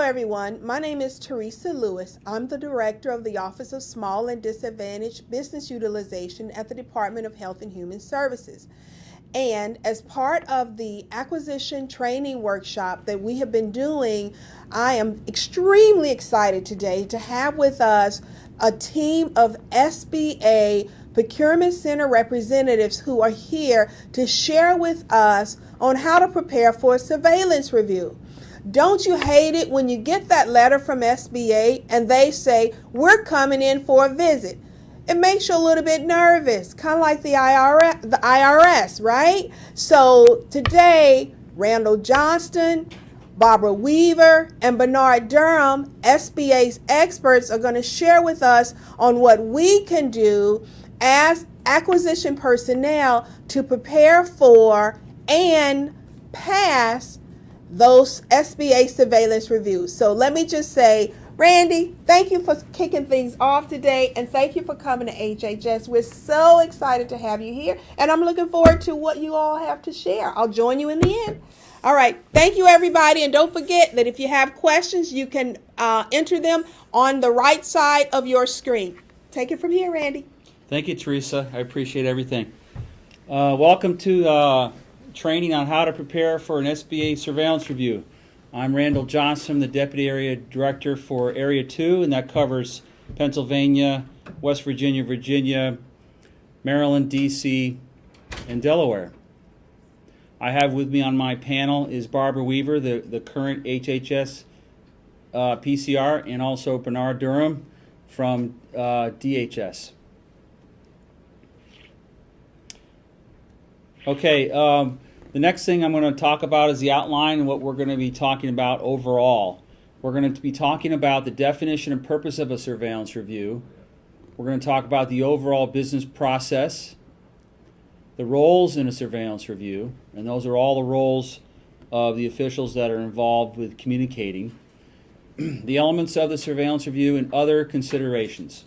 everyone. My name is Teresa Lewis. I'm the Director of the Office of Small and Disadvantaged Business Utilization at the Department of Health and Human Services. And as part of the acquisition training workshop that we have been doing, I am extremely excited today to have with us a team of SBA Procurement Center representatives who are here to share with us on how to prepare for a surveillance review. Don't you hate it when you get that letter from SBA and they say, we're coming in for a visit? It makes you a little bit nervous, kind of like the IRS, right? So today, Randall Johnston, Barbara Weaver, and Bernard Durham, SBA's experts, are going to share with us on what we can do as acquisition personnel to prepare for and pass those SBA surveillance reviews. So let me just say, Randy, thank you for kicking things off today, and thank you for coming to HHS. We're so excited to have you here, and I'm looking forward to what you all have to share. I'll join you in the end. All right, thank you, everybody, and don't forget that if you have questions, you can enter them on the right side of your screen. Take it from here, Randy. Thank you, Teresa. I appreciate everything. Welcome to training on how to prepare for an SBA surveillance review. I'm Randall Johnson, the Deputy Area Director for Area 2, and that covers Pennsylvania, West Virginia, Virginia, Maryland, D.C., and Delaware. I have with me on my panel is Barbara Weaver, the current HHS PCR, and also Bernard Durham from DHS. Okay, the next thing I'm going to talk about is the outline and what we're going to be talking about overall. We're going to be talking about the definition and purpose of a surveillance review. We're going to talk about the overall business process, the roles in a surveillance review, and those are all the roles of the officials that are involved with communicating, the elements of the surveillance review, and other considerations.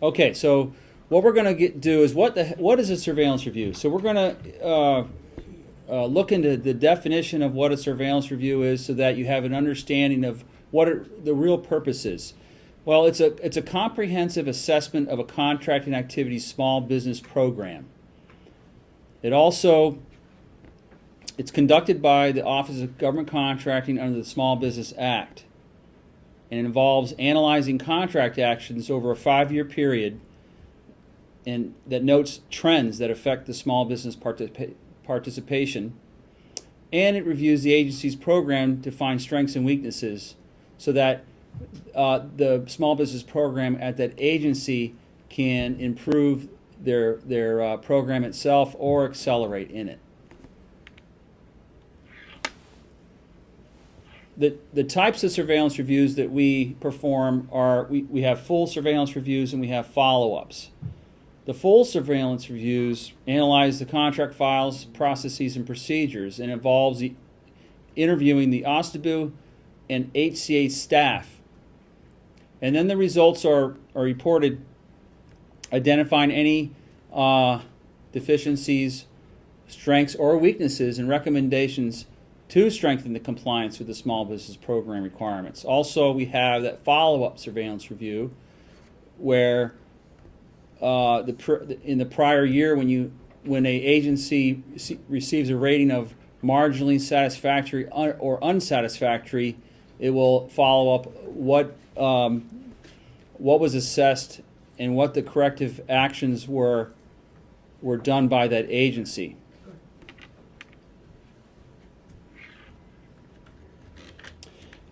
Okay, so what we're going to do is what is a surveillance review? So we're going to look into the definition of what a surveillance review is, so that you have an understanding of what the real purpose is. Well, it's a comprehensive assessment of a contracting activity small business program. It's conducted by the Office of Government Contracting under the Small Business Act. And it involves analyzing contract actions over a 5-year period, and that notes trends that affect the small business participation, and it reviews the agency's program to find strengths and weaknesses so that the small business program at that agency can improve their program itself or accelerate in it. The types of surveillance reviews that we perform are, we have full surveillance reviews and we have follow-ups. The full surveillance reviews analyze the contract files, processes, and procedures, and involves interviewing the OSTBU and HCA staff. And then the results are reported, identifying any deficiencies, strengths, or weaknesses, and recommendations to strengthen the compliance with the small business program requirements. Also, we have that follow-up surveillance review where in the prior year, when an agency receives a rating of marginally satisfactory or unsatisfactory, it will follow up what was assessed and what the corrective actions were done by that agency.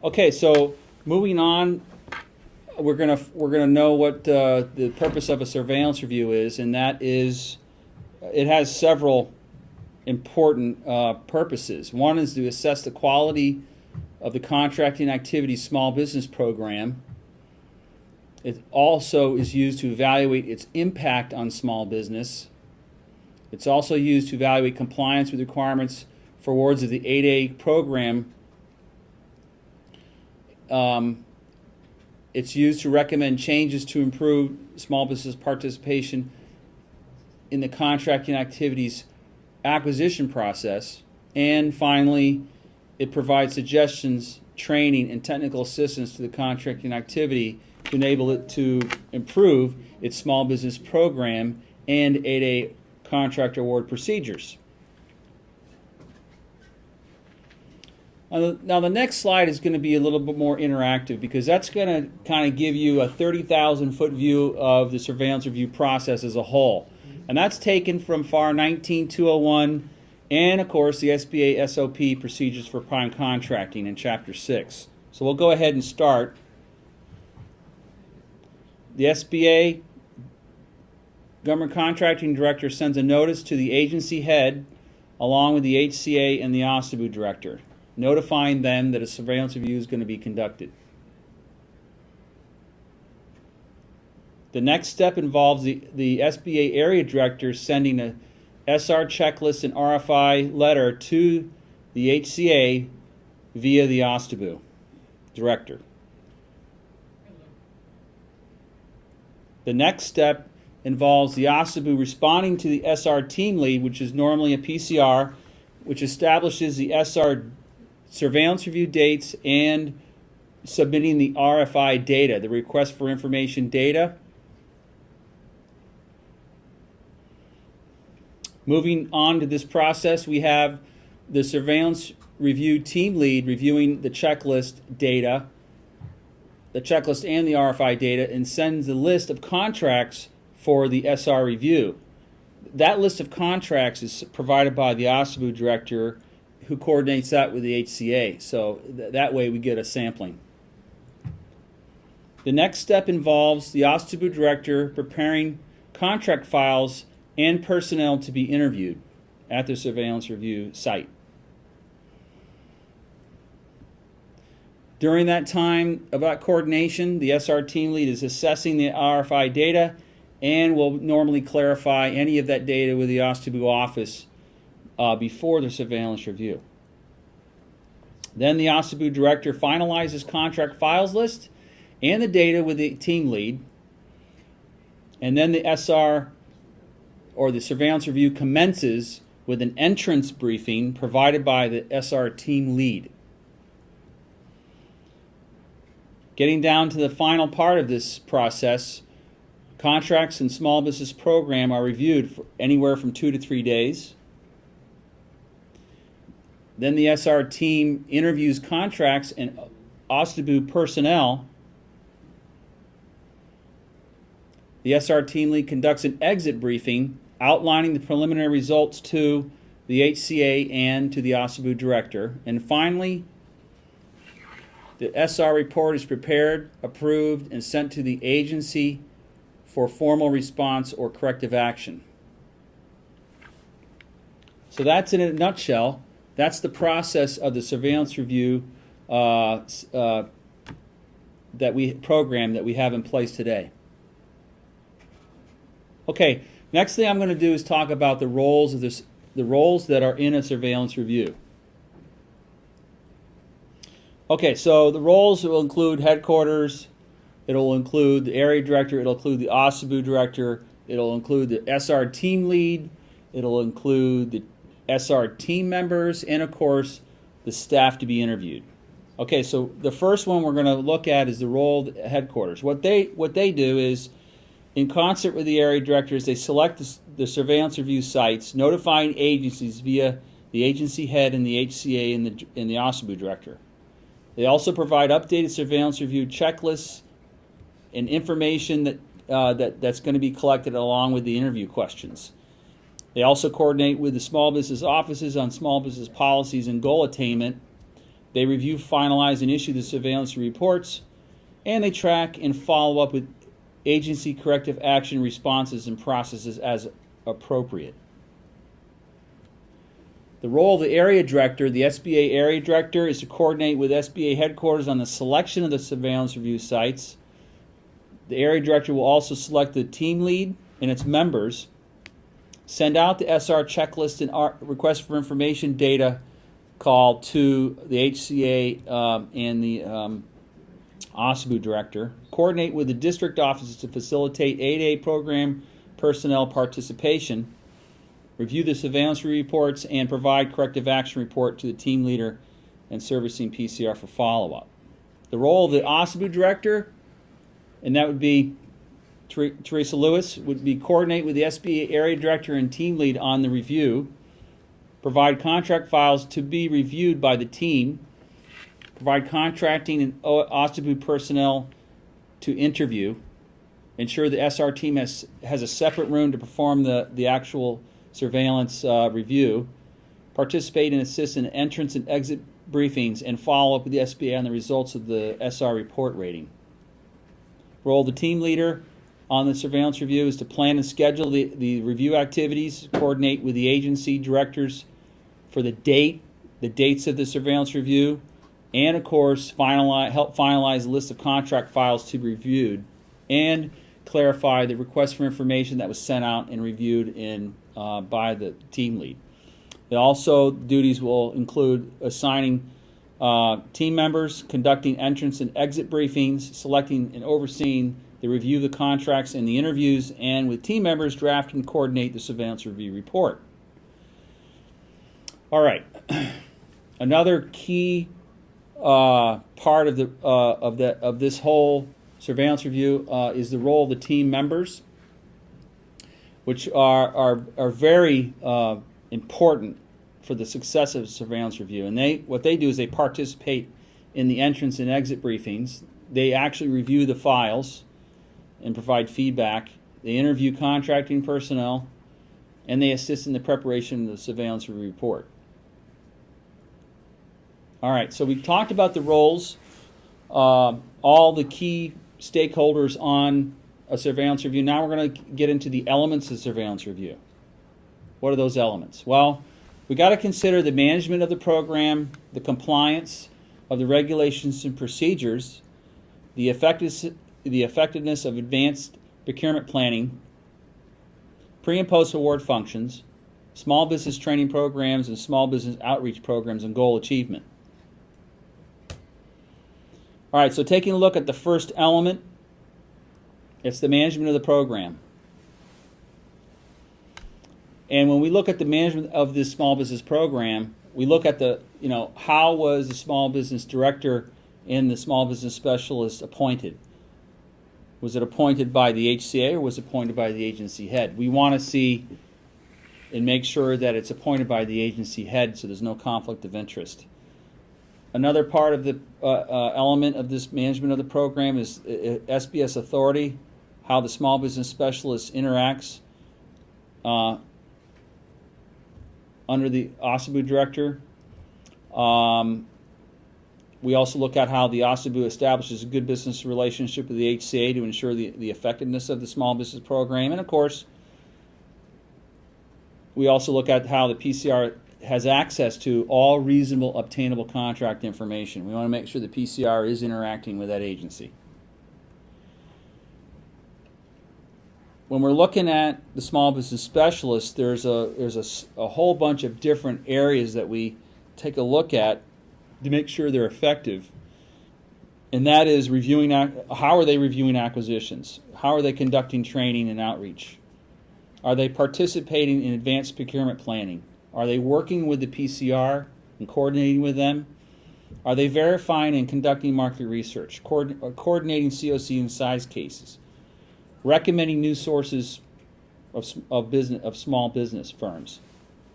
Okay, so moving on, we're gonna know what the purpose of a surveillance review is, and that is, it has several important purposes. One is to assess the quality of the contracting activity small business program. It also is used to evaluate its impact on small business. It's also used to evaluate compliance with requirements for awards of the 8A program. It's used to recommend changes to improve small business participation in the contracting activities acquisition process. And finally, it provides suggestions, training, and technical assistance to the contracting activity to enable it to improve its small business program and 8A contract award procedures. Now the next slide is going to be a little bit more interactive because that's going to kind of give you a 30,000 foot view of the surveillance review process as a whole. And that's taken from FAR 19201 and, of course, the SBA SOP Procedures for Prime Contracting in Chapter 6. So we'll go ahead and start. The SBA Government Contracting Director sends a notice to the agency head along with the HCA and the OSTBU Director, notifying them that a surveillance review is going to be conducted. The next step involves the SBA Area Director sending a SR checklist and RFI letter to the HCA via the OSTBU Director. The next step involves the OSTBU responding to the SR team lead, which is normally a PCR, which establishes the SR surveillance review dates and submitting the RFI data, the request for information data. Moving on to this process, we have the surveillance review team lead reviewing the checklist data, the checklist and the RFI data, and sends a list of contracts for the SR review. That list of contracts is provided by the OSTBU Director, who coordinates that with the HCA. So that way we get a sampling. The next step involves the OSTBU Director preparing contract files and personnel to be interviewed at the surveillance review site. During that time of that coordination, the SR team lead is assessing the RFI data and will normally clarify any of that data with the OSTBU office before the surveillance review. Then the OSTBU Director finalizes contract files list and the data with the team lead, and then the SR or the surveillance review commences with an entrance briefing provided by the SR team lead. Getting down to the final part of this process, contracts and small business program are reviewed for anywhere from 2 to 3 days. Then the SR team interviews contracts and OSTBU personnel. The SR team lead conducts an exit briefing outlining the preliminary results to the HCA and to the OSTBU Director. And finally, the SR report is prepared, approved, and sent to the agency for formal response or corrective action. So that's in a nutshell. That's the process of the surveillance review that we have in place today. Okay, next thing I'm going to do is talk about the roles of the roles that are in a surveillance review. Okay, so the roles will include headquarters, it'll include the area director, it'll include the OSTBU Director, it'll include the SR team lead, it'll include the SR team members, and of course the staff to be interviewed. Okay, so the first one we're going to look at is the role of the headquarters. What they do is, in concert with the area directors, they select the surveillance review sites, notifying agencies via the agency head and the HCA and the OSTBU Director. They also provide updated surveillance review checklists and information that's going to be collected along with the interview questions. They also coordinate with the small business offices on small business policies and goal attainment. They review, finalize, and issue the surveillance reports, and they track and follow up with agency corrective action responses and processes as appropriate. The role of the area director, the SBA area director, is to coordinate with SBA headquarters on the selection of the surveillance review sites. The area director will also select the team lead and its members, send out the SR checklist and request for information data call to the HCA and the OSTBU Director, coordinate with the district offices to facilitate 8A program personnel participation, review the surveillance reports, and provide corrective action report to the team leader and servicing PCR for follow-up. The role of the OSABU director, and that would be Teresa Lewis, would be coordinate with the SBA area director and team lead on the review, provide contract files to be reviewed by the team, provide contracting and OSABU personnel to interview, ensure the SR team has a separate room to perform the actual surveillance review, participate and assist in entrance and exit briefings, and follow up with the SBA on the results of the SR report rating. Role of the team leader on the surveillance review is to plan and schedule the review activities, coordinate with the agency directors for the dates of the surveillance review, and of course help finalize the list of contract files to be reviewed, and clarify the request for information that was sent out and reviewed by the team lead. It also, duties will include assigning team members, conducting entrance and exit briefings, selecting and overseeing the review of the contracts and the interviews, and with team members, draft and coordinate the surveillance review report. All right. Another key part of this whole surveillance review is the role of the team members, which are very important for the success of surveillance review. And what they do is they participate in the entrance and exit briefings. They actually review the files and provide feedback. They interview contracting personnel, and they assist in the preparation of the surveillance review report. All right, so we've talked about the roles, all the key stakeholders on a surveillance review. Now we're going to get into the elements of surveillance review. What are those elements? Well, we got to consider the management of the program, the compliance of the regulations and procedures, the effectiveness of advanced procurement planning, pre- and post-award functions, small business training programs, and small business outreach programs, and goal achievement. All right, so taking a look at the first element, it's the management of the program. And when we look at the management of this small business program, we look at how was the small business director and the small business specialist appointed? Was it appointed by the HCA or was it appointed by the agency head? We want to see and make sure that it's appointed by the agency head so there's no conflict of interest. Another part of the element of this management of the program is SBS authority, how the small business specialist interacts under the OSABU director. We also look at how the OSABU establishes a good business relationship with the HCA to ensure the effectiveness of the small business program. And of course, we also look at how the PCR has access to all reasonable obtainable contract information. We want to make sure the PCR is interacting with that agency. When we're looking at the small business specialist, there's a whole bunch of different areas that we take a look at to make sure they're effective. And that is reviewing, how are they reviewing acquisitions? How are they conducting training and outreach? Are they participating in advanced procurement planning? Are they working with the PCR and coordinating with them? Are they verifying and conducting market research, coordinating COC and size cases, recommending new sources of small business firms,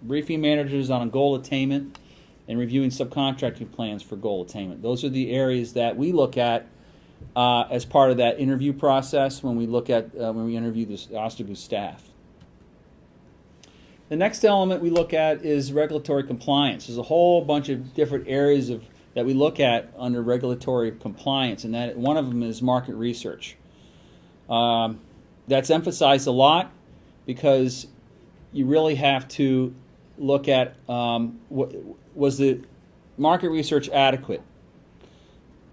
briefing managers on a goal attainment, and reviewing subcontracting plans for goal attainment? Those are the areas that we look at as part of that interview process when we interview the OSABU staff. The next element we look at is regulatory compliance. There's a whole bunch of different areas that we look at under regulatory compliance, and that one of them is market research. That's emphasized a lot because you really have to look at was the market research adequate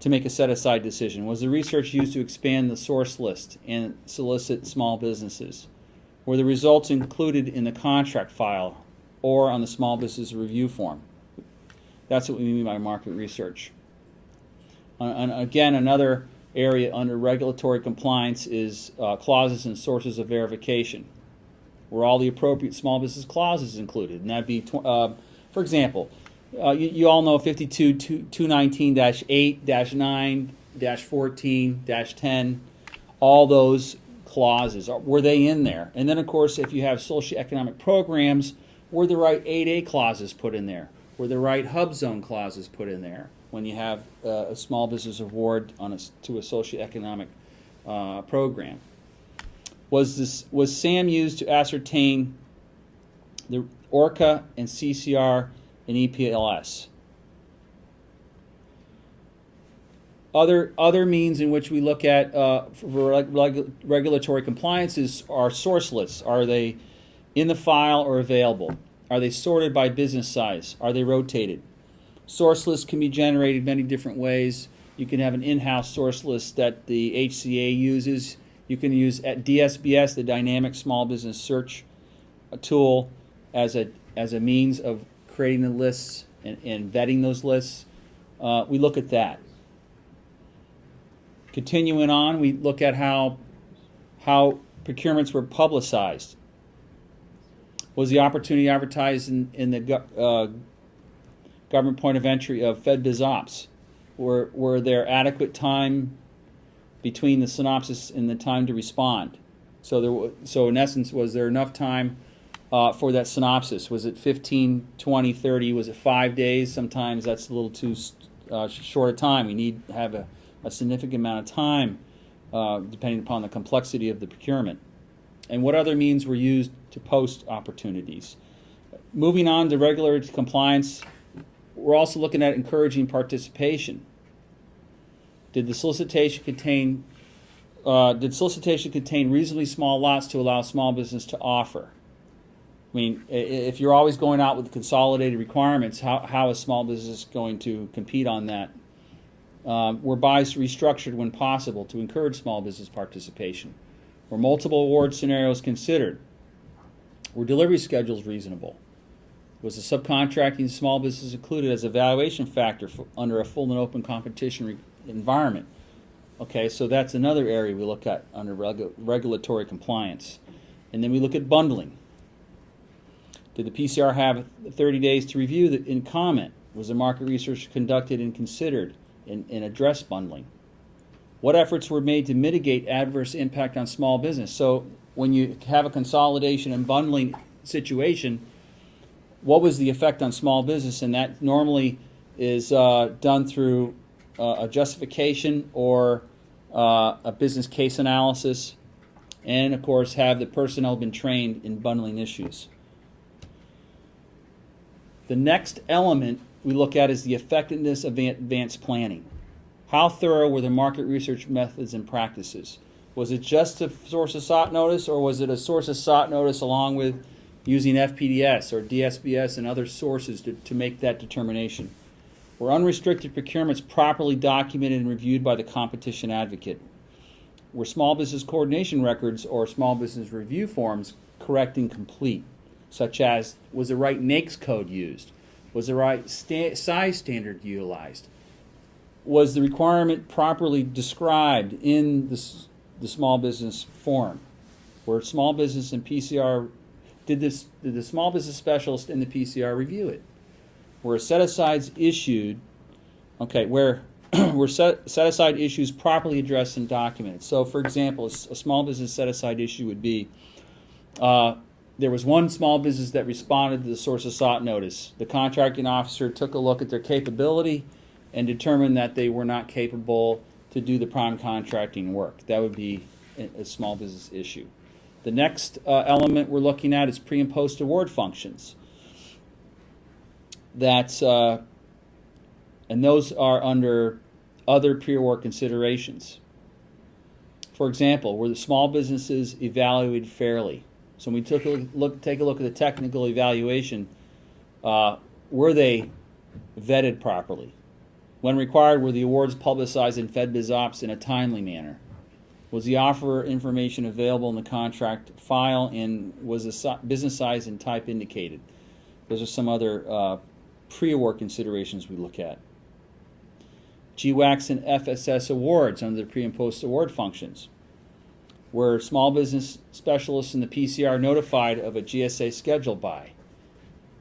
to make a set-aside decision? Was the research used to expand the source list and solicit small businesses? Were the results included in the contract file or on the small business review form? That's what we mean by market research. And again, another area under regulatory compliance is clauses and sources of verification. Were all the appropriate small business clauses included? And that'd be, for example, you all know 52-219-8-9-14-10, all those clauses. Were they in there? And then, of course, if you have socioeconomic programs, were the right 8A clauses put in there? Were the right hub zone clauses put in there when you have a small business award to a socioeconomic program? Was SAM used to ascertain the ORCA and CCR and EPLS? Other means in which we look at for regulatory compliance are source lists. Are they in the file or available? Are they sorted by business size? Are they rotated? Source lists can be generated many different ways. You can have an in-house source list that the HCA uses. You can use at DSBS, the Dynamic Small Business Search tool, as a means of creating the lists and vetting those lists. We look at that. Continuing on, we look at how procurements were publicized. Was the opportunity advertised in the government point of entry of FedBizOps? Were there adequate time between the synopsis and the time to respond? So in essence, was there enough time for that synopsis? Was it 15, 20, 30? Was it 5 days? Sometimes that's a little too short a time. We need to have a significant amount of time depending upon the complexity of the procurement. And what other means were used to post opportunities? Moving on to regulatory compliance, we're also looking at encouraging participation. Did the solicitation contain reasonably small lots to allow small business to offer? I mean, if you're always going out with consolidated requirements, how is small business going to compete on that? Were buys restructured when possible to encourage small business participation? Were multiple award scenarios considered? Were delivery schedules reasonable? Was the subcontracting small business included as a valuation factor under a full and open competition environment? Okay, so that's another area we look at under regulatory compliance. And then we look at bundling. Did the PCR have 30 days to review and comment? Was the market research conducted and considered and address bundling? What efforts were made to mitigate adverse impact on small business? So when you have a consolidation and bundling situation, what was the effect on small business? And that normally is done through a justification or a business case analysis, and of course have the personnel been trained in bundling issues. The next element we look at is the effectiveness of advanced planning. How thorough were the market research methods and practices? Was it just a source of SOT notice, or was it a source of SOT notice along with using FPDS or DSBS and other sources to make that determination? Were unrestricted procurements properly documented and reviewed by the competition advocate? Were small business coordination records or small business review forms correct and complete? Such as, was the right NAICS code used? Was the right size standard utilized? Was the requirement properly described in the small business form? Were small business and PCR, did the small business specialist in the PCR review it? Were set-asides issued, where were set-aside issues properly addressed and documented? So, for example, a small business set-aside issue would be, there was one small business that responded to the source of SOT notice. The contracting officer took a look at their capability and determined that they were not capable to do the prime contracting work. That would be a small business issue. The next element we're looking at is pre- and post-award functions. And those are under other pre-award considerations. For example, were the small businesses evaluated fairly? So when we take a look at the technical evaluation, were they vetted properly? When required, were the awards publicized in FedBizOps in a timely manner? Was the offer information available in the contract file, and was the business size and type indicated? Those are some other pre-award considerations we look at. GWACS and FSS awards under the pre- and post-award functions. Were small business specialists in the PCR notified of a GSA schedule buy?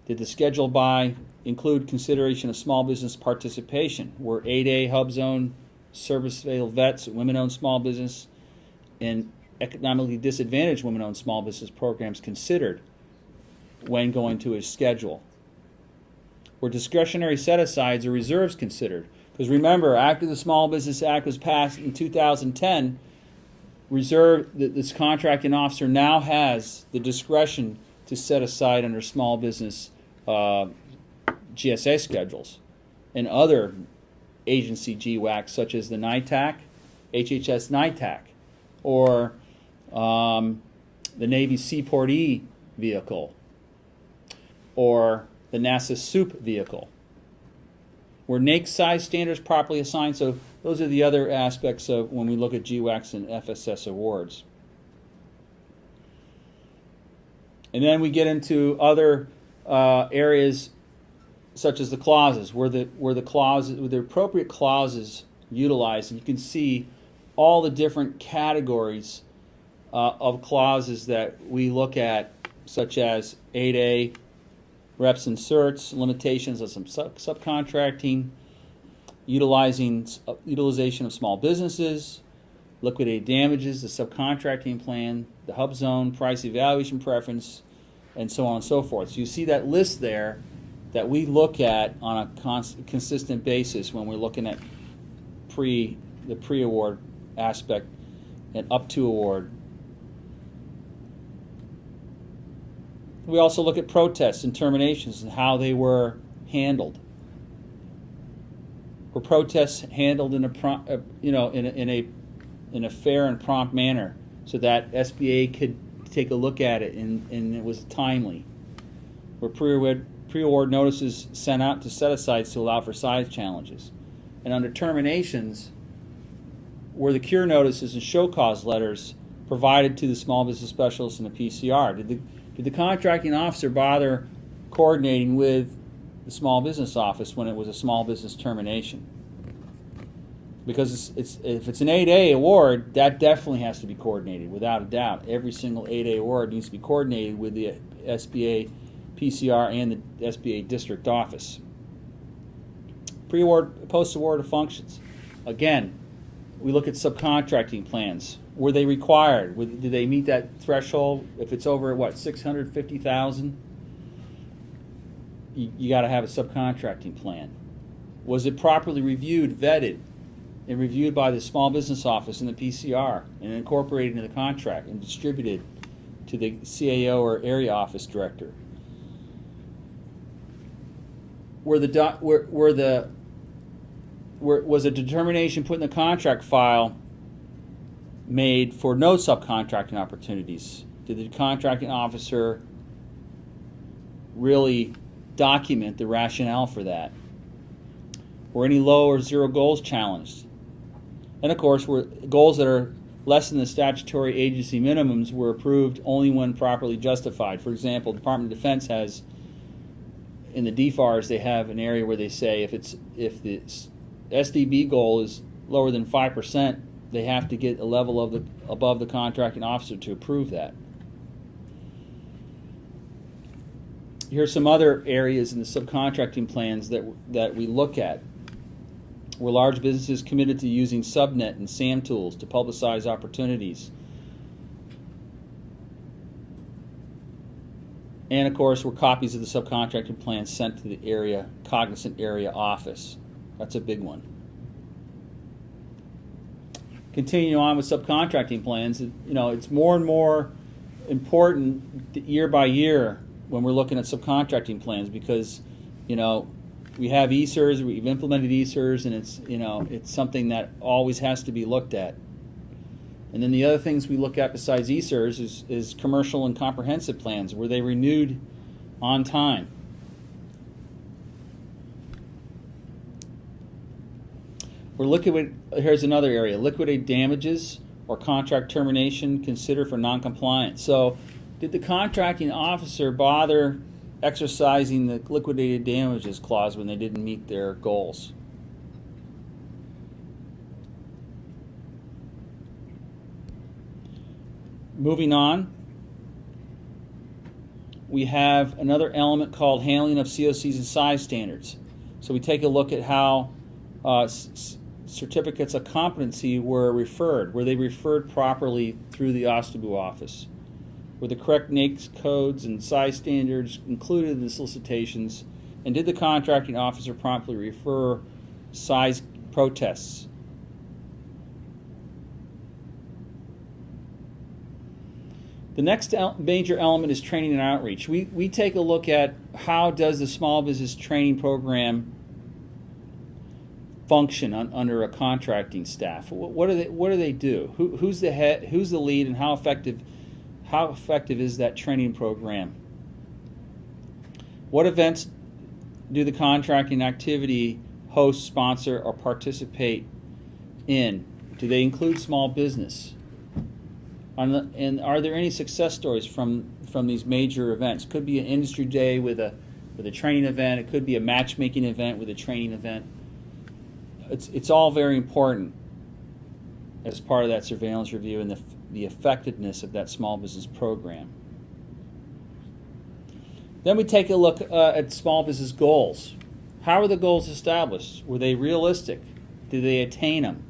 Did the schedule buy include consideration of small business participation? Were 8A hub zone service-available vets, women-owned small business, and economically disadvantaged women-owned small business programs considered when going to a schedule? Were discretionary set-asides or reserves considered? Because remember, after the Small Business Act was passed in 2010, this contracting officer now has the discretion to set aside under small business GSA schedules and other agency GWACs such as the NITAC, HHS NITAC, or the Navy Seaport E vehicle, or the NASA SOUP vehicle. Were NAICS size standards properly assigned? So those are the other aspects of when we look at GWACs and FSS awards. And then we get into other areas such as the clauses. Were the appropriate clauses utilized? And you can see all the different categories of clauses that we look at, such as 8A, reps and certs, limitations of some subcontracting, utilization of small businesses, liquidated damages, the subcontracting plan, the hub zone, price evaluation preference, and so on and so forth. So you see that list there that we look at on a consistent basis when we're looking at the pre-award aspect and up to award. We also look at protests and terminations and how they were handled. Were protests handled in a fair and prompt manner so that SBA could take a look at it and it was timely? Were pre-award notices sent out to set-asides to allow for size challenges? And on terminations, were the cure notices and show cause letters provided to the small business specialists in the PCR? Did the contracting officer bother coordinating with the small business office when it was a small business termination? Because if it's an 8A award, that definitely has to be coordinated, without a doubt. Every single 8A award needs to be coordinated with the SBA PCR and the SBA district office. Pre-award, post-award functions. Again, we look at subcontracting plans. Were they required? Did they meet that threshold? If it's over $650,000, you got to have a subcontracting plan. Was it properly reviewed, vetted, and reviewed by the small business office and the PCR, and incorporated into the contract and distributed to the CAO or area office director? Was a determination put in the contract file made for no subcontracting opportunities? Did the contracting officer really document the rationale for that? Were any low or zero goals challenged? And of course, were goals that are less than the statutory agency minimums were approved only when properly justified? For example, the Department of Defense has, in the DFARS, they have an area where they say if the SDB goal is lower than 5%, they have to get a level above the contracting officer to approve that. Here's some other areas in the subcontracting plans that we look at. Were large businesses committed to using subnet and SAM tools to publicize opportunities? And of course, were copies of the subcontracting plans sent to the cognizant area office? That's a big one. Continuing on with subcontracting plans, it's more and more important year by year when we're looking at subcontracting plans, because we have ESERs, we've implemented ESERs, and it's something that always has to be looked at. And then the other things we look at besides ESERs is commercial and comprehensive plans. Were they renewed on time? Here's another area: liquidated damages or contract termination considered for noncompliance. So, did the contracting officer bother exercising the liquidated damages clause when they didn't meet their goals? Moving on, we have another element called handling of COCs and size standards. So we take a look at how certificates of competency were referred. Were they referred properly through the OSTBU office? Were the correct NAICS codes and size standards included in the solicitations? And did the contracting officer promptly refer size protests? The next major element is training and outreach. We take a look at how does the small business training program function under a contracting staff. What do they do? Who's the head? Who's the lead? And how effective is that training program? What events do the contracting activity host, sponsor, or participate in? Do they include small business? And are there any success stories from these major events? Could be an industry day with a training event. It could be a matchmaking event with a training event. It's all very important as part of that surveillance review and the effectiveness of that small business program. Then we take a look at small business goals. How were the goals established? Were they realistic? Did they attain them?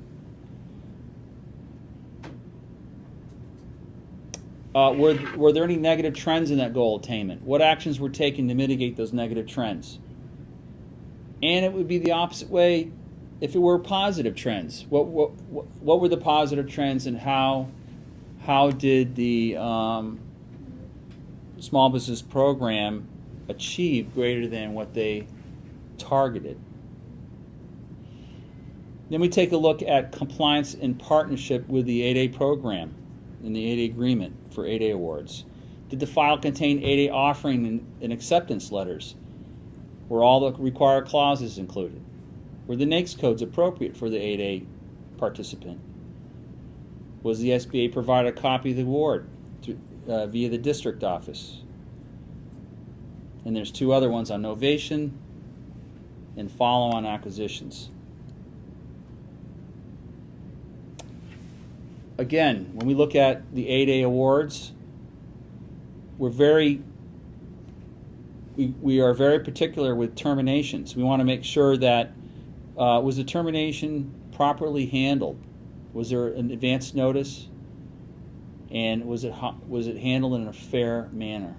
Were there any negative trends in that goal attainment? What actions were taken to mitigate those negative trends? And it would be the opposite way if it were positive trends. What were the positive trends, and how did the small business program achieve greater than what they targeted? Then we take a look at compliance in partnership with the 8A program and the 8A agreement for 8A awards. Did the file contain 8A offering and acceptance letters? Were all the required clauses included? Were the NAICS codes appropriate for the 8A participant? Was the SBA provided a copy of the award via the district office? And there's two other ones on novation and follow-on acquisitions. Again, when we look at the 8A awards, we are very particular with terminations. We want to make sure that was the termination properly handled? Was there an advance notice? And was it handled in a fair manner?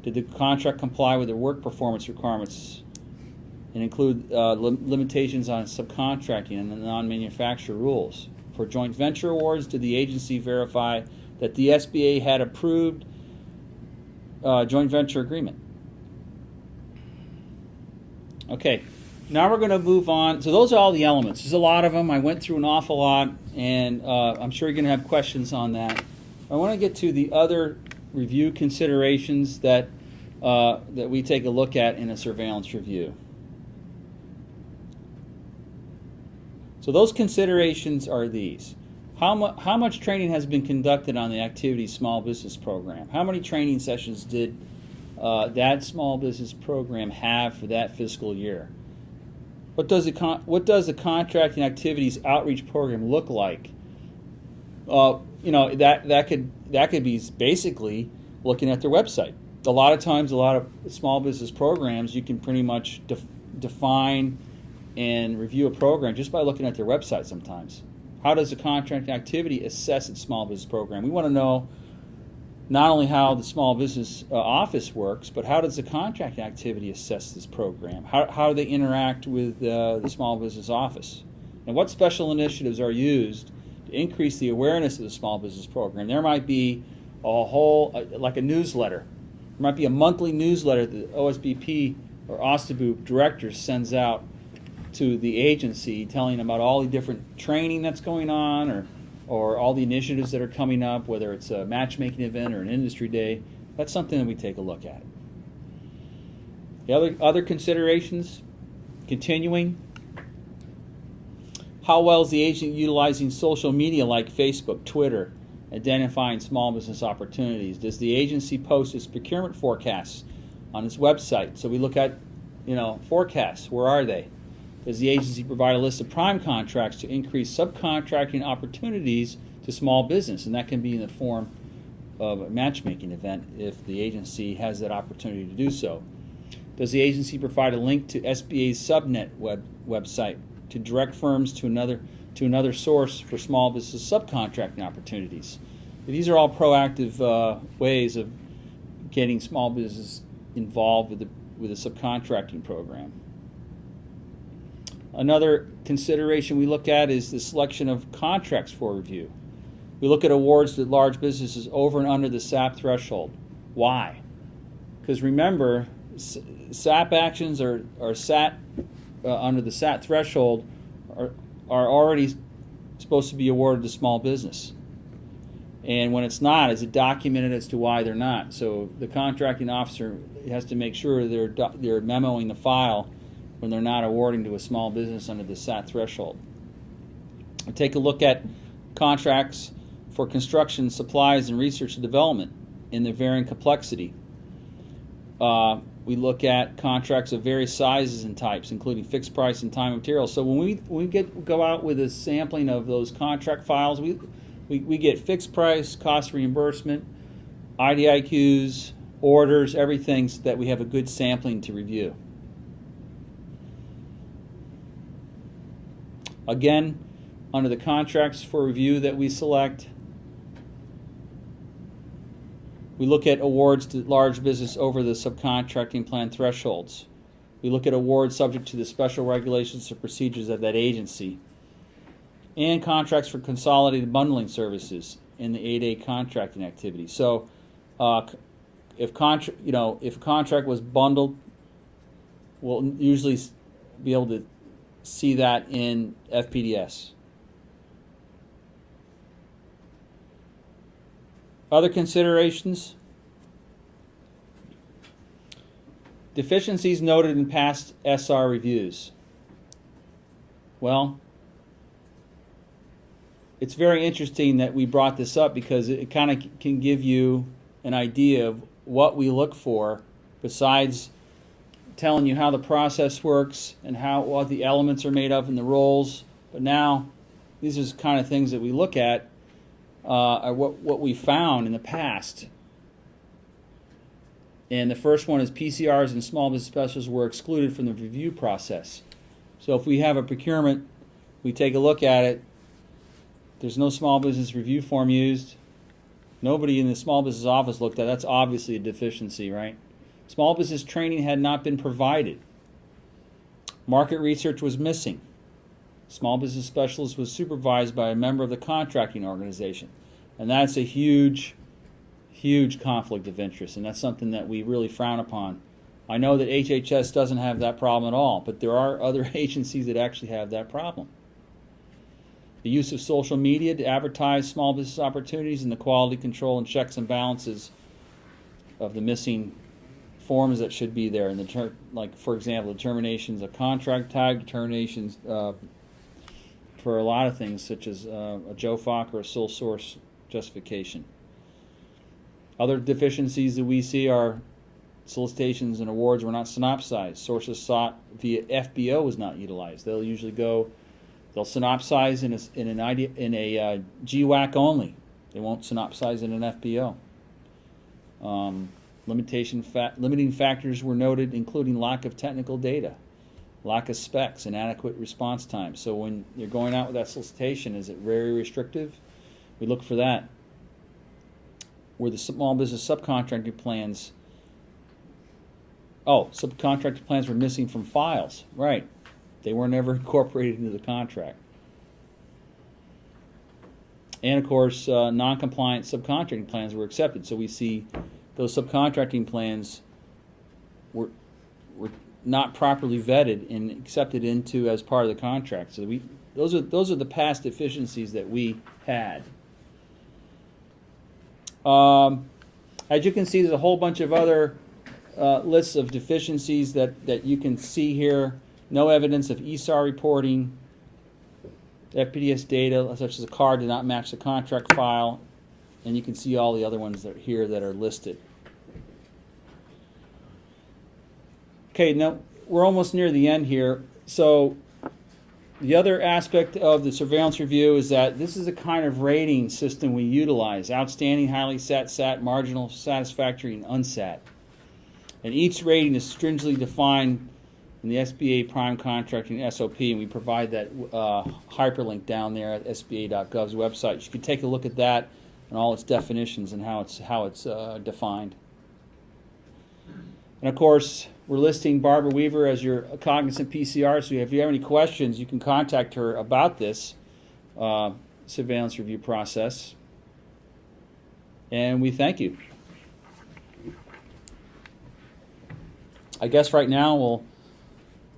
Did the contract comply with the work performance requirements and include limitations on subcontracting and the non-manufacturer rules? For joint venture awards, did the agency verify that the SBA had approved joint venture agreement? Okay, now we're going to move on. So those are all the elements. There's a lot of them. I went through an awful lot, and I'm sure you're going to have questions on that. I want to get to the other review considerations that we take a look at in a surveillance review. So those considerations are these. How much training has been conducted on the Activity Small Business Program? How many training sessions did that small business program have for that fiscal year? What does the contracting activities outreach program look like? That could be basically looking at their website. A lot of times, a lot of small business programs, you can pretty much define and review a program just by looking at their website sometimes. How does the contracting activity assess its small business program? We want to know not only how the small business office works, but how does the contracting activity assess this program? How do they interact with the small business office? And what special initiatives are used to increase the awareness of the small business program? There might be a whole, like a newsletter. There might be a monthly newsletter that the OSBP or OSTBU director sends out to the agency, telling them about all the different training that's going on, or all the initiatives that are coming up, whether it's a matchmaking event or an industry day. That's something that we take a look at. The other considerations, continuing. How well is the agent utilizing social media like Facebook, Twitter, identifying small business opportunities? Does the agency post its procurement forecasts on its website? So we look at, forecasts. Where are they? Does the agency provide a list of prime contracts to increase subcontracting opportunities to small business, and that can be in the form of a matchmaking event if the agency has that opportunity to do so. Does the agency provide a link to SBA's subnet website to direct firms to another source for small business subcontracting opportunities? These are all proactive ways of getting small business involved with a subcontracting program. Another consideration we look at is the selection of contracts for review. We look at awards to large businesses over and under the SAP threshold. Why? Because remember, SAP actions are SAT under the SAT threshold are already supposed to be awarded to small business. And when it's not, is it documented as to why they're not? So the contracting officer has to make sure they're memoing the file when they're not awarding to a small business under the SAT threshold. We take a look at contracts for construction, supplies, and research and development in their varying complexity. We look at contracts of various sizes and types, including fixed price and time and material. So when we go out with a sampling of those contract files, we get fixed price, cost reimbursement, IDIQs, orders, everything, so that we have a good sampling to review. Again, under the contracts for review that we select, we look at awards to large business over the subcontracting plan thresholds. We look at awards subject to the special regulations or procedures of that agency, and contracts for consolidated bundling services in the 8A contracting activity. So, if a contract was bundled, we'll usually be able to see that in FPDS. Other considerations: deficiencies noted in past SR reviews. Well, it's very interesting that we brought this up because it kind of can give you an idea of what we look for, besides telling you how the process works and what the elements are made of and the roles. But now, these are kind of things that we look at, are what we found in the past. And the first one is PCRs and small business specialists were excluded from the review process. So if we have a procurement, we take a look at it, there's no small business review form used, nobody in the small business office looked at it. That's obviously a deficiency, right? Small business training had not been provided. Market research was missing. Small business specialist was supervised by a member of the contracting organization. And that's a huge conflict of interest, and that's something that we really frown upon. I know that HHS doesn't have that problem at all, but there are other agencies that actually have that problem. The use of social media to advertise small business opportunities, and the quality control and checks and balances of the missing forms that should be there. And like, for example, determinations of contract type, determinations for a lot of things, such as a JOFOC or a sole source justification. Other deficiencies that we see are solicitations and awards were not synopsized. Sources sought via FBO was not utilized. They'll synopsize in a GWAC only. They won't synopsize in an FBO. Limiting factors were noted, including lack of technical data, lack of specs, and adequate response time. So when you're going out with that solicitation, is it very restrictive? We look for that. Were the small business subcontracting plans, subcontracting plans were missing from files. Right. They were never incorporated into the contract. And of course, non-compliant subcontracting plans were accepted. So we see those subcontracting plans were not properly vetted and accepted into as part of the contract. So those are the past deficiencies that we had. As you can see, there's a whole bunch of other lists of deficiencies that you can see here. No evidence of ESAR reporting. FPDS data, such as a card, did not match the contract file. And you can see all the other ones that are here that are listed. Okay, now we're almost near the end here. So The other aspect of the surveillance review is that this is a kind of rating system we utilize: outstanding, highly sat, marginal, satisfactory, and unsat. And each rating is stringently defined in the SBA Prime Contracting SOP, and we provide that hyperlink down there at SBA.gov's website. You can take a look at that and all its definitions and how it's defined. And of course, we're listing Barbara Weaver as your cognizant PCR, so if you have any questions, you can contact her about this surveillance review process. And we thank you. I guess right now we'll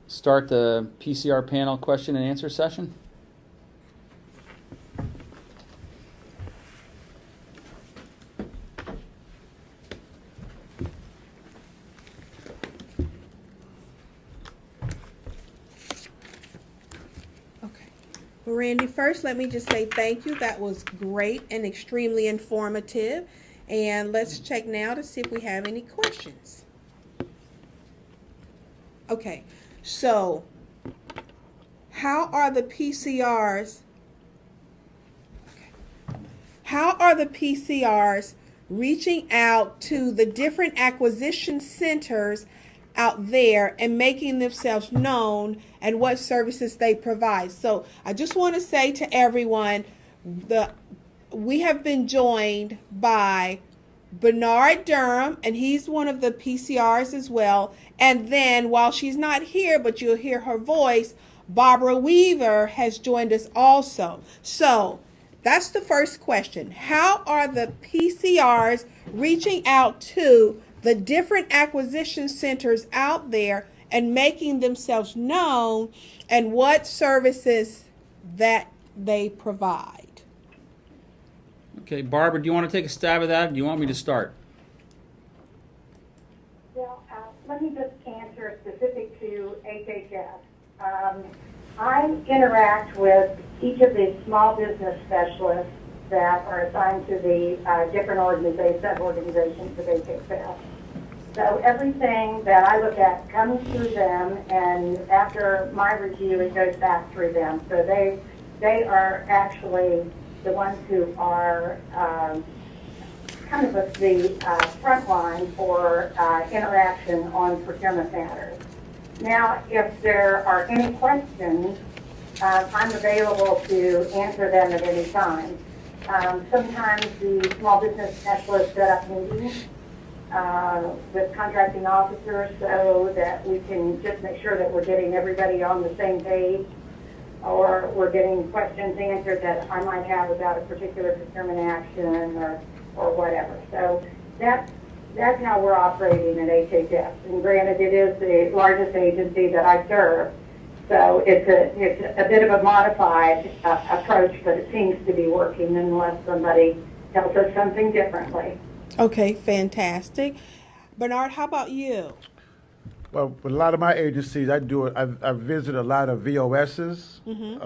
start the PCR panel question and answer session. Well, Randy, first let me just say thank you. That was great and extremely informative. And let's check now to see if we have any questions. Okay, so how are the PCRs reaching out to the different acquisition centers out there and making themselves known and what services they provide? So I just want to say to everyone, we have been joined by Bernard Durham, and he's one of the PCRs as well. And then while she's not here, but you'll hear her voice, Barbara Weaver has joined us also. So that's the first question. How are the PCRs reaching out to the different acquisition centers out there and making themselves known, and what services that they provide? Okay, Barbara, do you want to take a stab at that, or do you want me to start? Well, let me just answer specific to HHS. I interact with each of the small business specialists that are assigned to the different sub-organizations of HHS. So everything that I look at comes through them, and after my review, it goes back through them. So they are actually the ones who are kind of the front line for interaction on procurement matters. Now, if there are any questions, I'm available to answer them at any time. Sometimes the small business specialists set up meetings with contracting officers so that we can just make sure that we're getting everybody on the same page, or we're getting questions answered that I might have about a particular procurement action or whatever. So that's how we're operating at HHS. And granted, it is the largest agency that I serve, so it's a bit of a modified approach, but it seems to be working unless somebody tells us something differently. Okay, fantastic. Bernard, how about you? Well, with a lot of my agencies, I visit a lot of VOSs,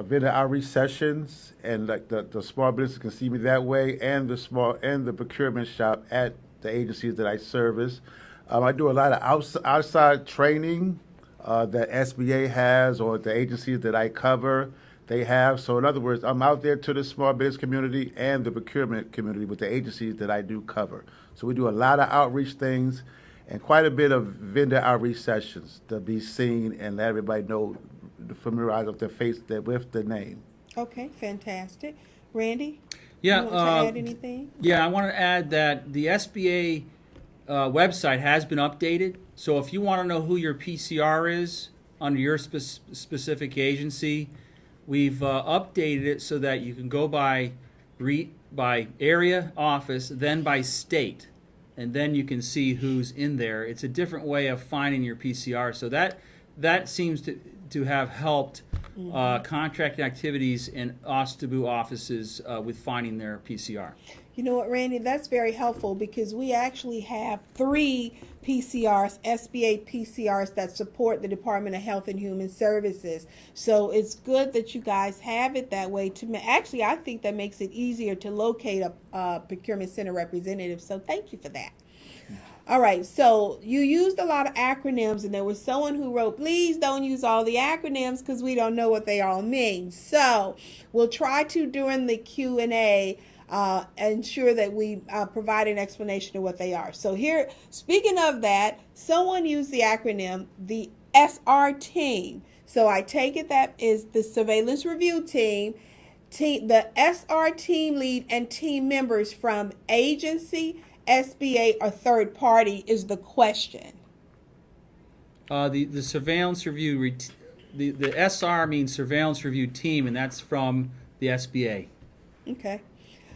vendor outreach sessions, and like the small business can see me that way, and the procurement shop at the agencies that I service. I do a lot of outside training that SBA has, or the agencies that I cover, they have. So in other words, I'm out there to the small business community and the procurement community with the agencies that I do cover. So we do a lot of outreach things and quite a bit of vendor outreach sessions to be seen and let everybody know, familiarize with their face, with the name. Okay, fantastic. Randy? Yeah. You want to add anything? Yeah, I want to add that the SBA website has been updated. So if you want to know who your PCR is under your specific agency, we've updated it so that you can go by area, office, then by state, and then you can see who's in there. It's a different way of finding your PCR. So that seems to have helped contracting activities in OSTABU offices with finding their PCR. You know what, Randy, that's very helpful because we actually have 3 PCRs, SBA PCRs, that support the Department of Health and Human Services. So it's good that you guys have it that way. Actually, I think that makes it easier to locate a procurement center representative. So thank you for that. All right, so you used a lot of acronyms, and there was someone who wrote, please don't use all the acronyms because we don't know what they all mean. So we'll try to, during the Q&A, ensure that we provide an explanation of what they are. So here, speaking of that, someone used the acronym, the SR team. So I take it that is the surveillance review team. The SR team lead and team members from agency, SBA, or third party is the question. The surveillance review, the SR means surveillance review team, and that's from the SBA. Okay.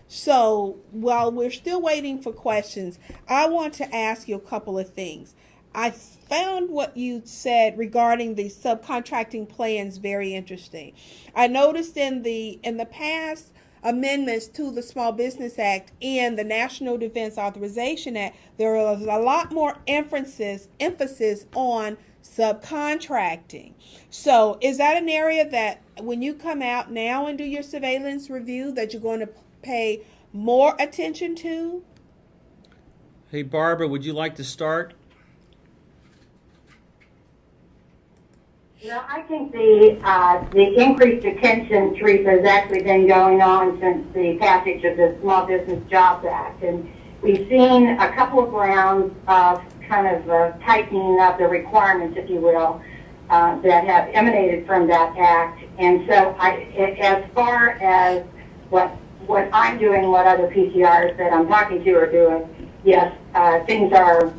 So while we're still waiting for questions, I want to ask you a couple of things. I found what you said regarding the subcontracting plans very interesting. I noticed in the past amendments to the Small Business Act and the National Defense Authorization Act, there was a lot more emphasis on subcontracting. So is that an area that when you come out now and do your surveillance review that you're going to pay more attention to? Hey, Barbara, would you like to start? Well, I think the increased attention, Teresa, has actually been going on since the passage of the Small Business Jobs Act. And we've seen a couple of rounds of kind of tightening of the requirements, if you will, that have emanated from that act. And so as far as what I'm doing, what other PCRs that I'm talking to are doing, yes, things are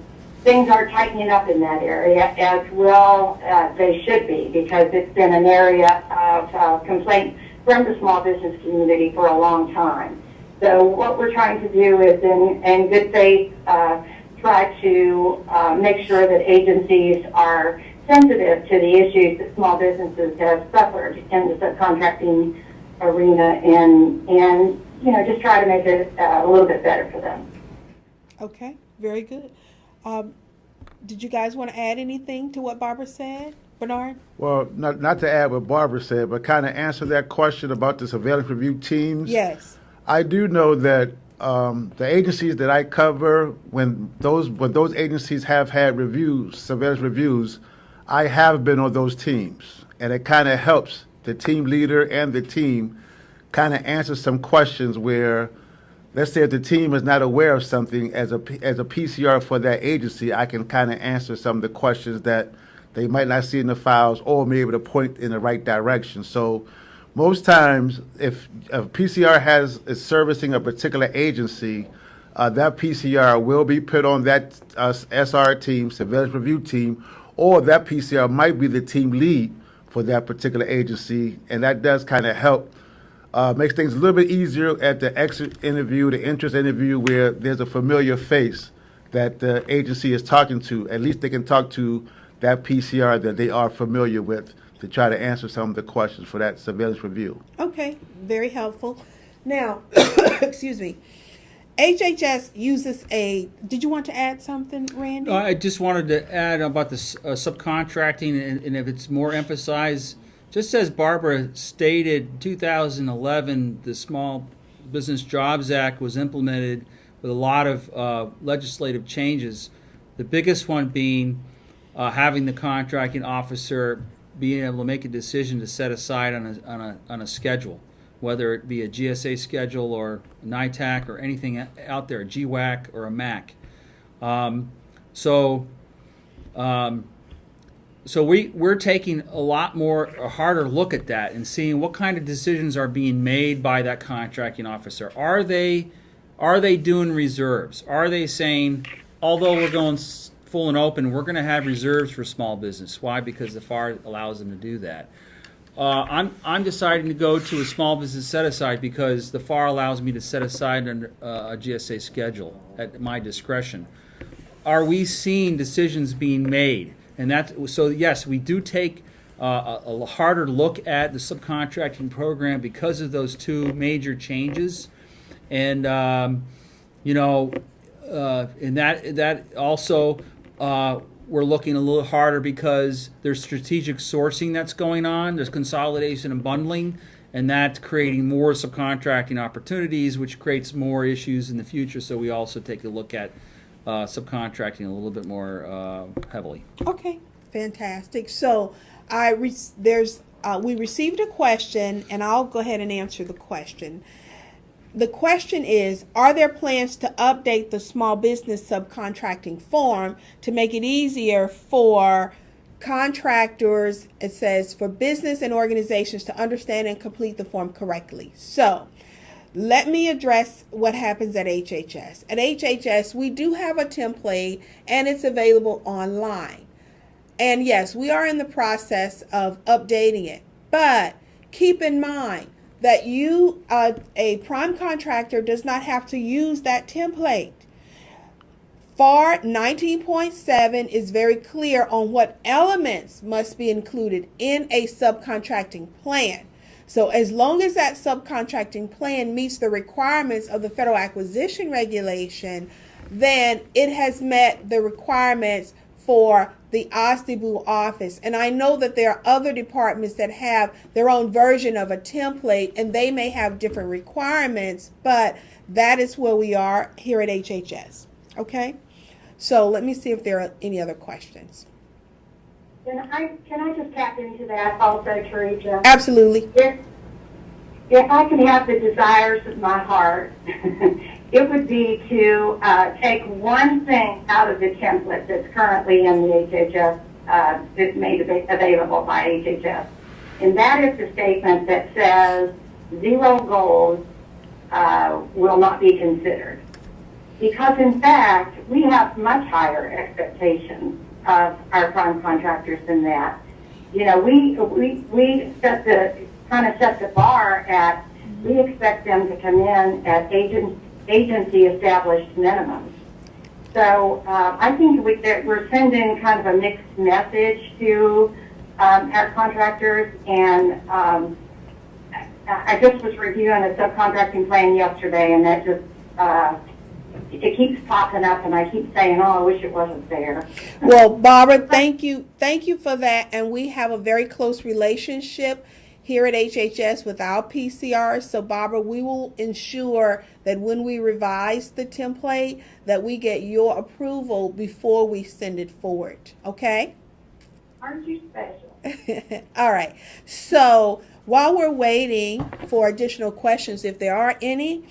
tightening up in that area, as well they should be, because it's been an area of complaint from the small business community for a long time. So what we're trying to do is, in good faith, try to make sure that agencies are sensitive to the issues that small businesses have suffered in the subcontracting arena, and just try to make it a little bit better for them. Okay, very good. Did you guys want to add anything to what Barbara said, Bernard? Well, not to add what Barbara said, but kind of answer that question about the surveillance review teams. Yes. I do know that the agencies that I cover, when those agencies have had surveillance reviews, I have been on those teams, and it kind of helps the team leader and the team kind of answer some questions where, let's say if the team is not aware of something, as a PCR for that agency, I can kind of answer some of the questions that they might not see in the files, or be able to point in the right direction. So most times, if a PCR is servicing a particular agency, that PCR will be put on that SR team, surveillance review team, or that PCR might be the team lead for that particular agency, and that does kind of help. Makes things a little bit easier at the exit interview, the interest interview, where there's a familiar face that the agency is talking to. At least they can talk to that PCR that they are familiar with to try to answer some of the questions for that surveillance review. Okay, very helpful. Now, excuse me, HHS uses did you want to add something, Randy? I just wanted to add about the subcontracting, and if it's more emphasized, just as Barbara stated, in 2011, the Small Business Jobs Act was implemented with a lot of legislative changes. The biggest one being having the contracting officer being able to make a decision to set aside on a schedule, whether it be a GSA schedule or a NITAC or anything out there, a GWAC or a MAC. So we're taking a harder look at that and seeing what kind of decisions are being made by that contracting officer. Are they doing reserves? Are they saying, although we're going full and open, we're going to have reserves for small business? Why? Because the FAR allows them to do that. I'm deciding to go to a small business set aside because the FAR allows me to set aside a GSA schedule at my discretion. Are we seeing decisions being made? And so yes, we do take a harder look at the subcontracting program because of those two major changes, and and that also we're looking a little harder because there's strategic sourcing that's going on. There's consolidation and bundling, and that's creating more subcontracting opportunities, which creates more issues in the future. So we also take a look at subcontracting a little bit more heavily. Okay, fantastic. So we received a question, and I'll go ahead and answer the question. The question is, are there plans to update the small business subcontracting form to make it easier for contractors, it says, for business and organizations to understand and complete the form correctly? So let me address what happens at HHS. At HHS, we do have a template, and it's available online. And yes, we are in the process of updating it. But keep in mind that a prime contractor, does not have to use that template. FAR 19.7 is very clear on what elements must be included in a subcontracting plan. So as long as that subcontracting plan meets the requirements of the Federal Acquisition Regulation, then it has met the requirements for the OSDBU office. And I know that there are other departments that have their own version of a template, and they may have different requirements, but that is where we are here at HHS. Okay? So let me see if there are any other questions. Can I just tap into that also, Teresa? Absolutely. If I could have the desires of my heart, it would be to take one thing out of the template that's currently in the HHS, that's made available by HHS. And that is the statement that says zero goals will not be considered. Because in fact, we have much higher expectations of our prime contractors than that. You know, we set the bar at, we expect them to come in at agency established minimums. So I think we're sending kind of a mixed message to our contractors, and I just was reviewing a subcontracting plan yesterday, and that just it keeps popping up, and I keep saying, "Oh, I wish it wasn't there." Well, Barbara, thank you for that, and we have a very close relationship here at HHS with our PCRs. So, Barbara, we will ensure that when we revise the template, that we get your approval before we send it forward. Okay? Aren't you special? All right. So, while we're waiting for additional questions, if there are any,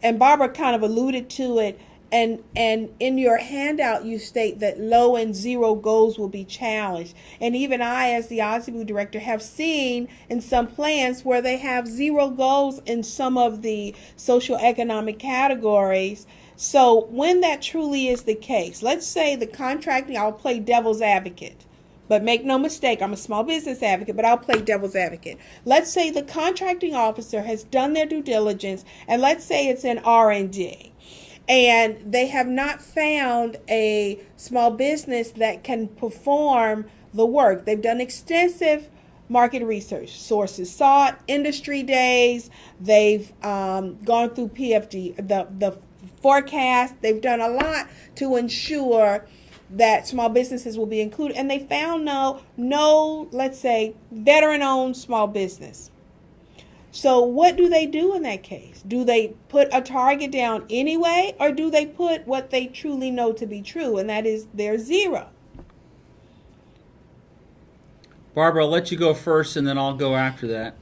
and Barbara kind of alluded to it, and in your handout you state that low and zero goals will be challenged. And even I, as the OSDBU director, have seen in some plans where they have zero goals in some of the social economic categories. So when that truly is the case, let's say the contracting, I'll play devil's advocate. But make no mistake, I'm a small business advocate, but I'll play devil's advocate. Let's say the contracting officer has done their due diligence, and let's say it's in R&D, and they have not found a small business that can perform the work. They've done extensive market research, sources sought, industry days. They've gone through PFD, the forecast. They've done a lot to ensure that small businesses will be included, and they found no, let's say, veteran-owned small business. So what do they do in that case? Do they put a target down anyway, or do they put what they truly know to be true, and that is their zero? Barbara, I'll let you go first, and then I'll go after that.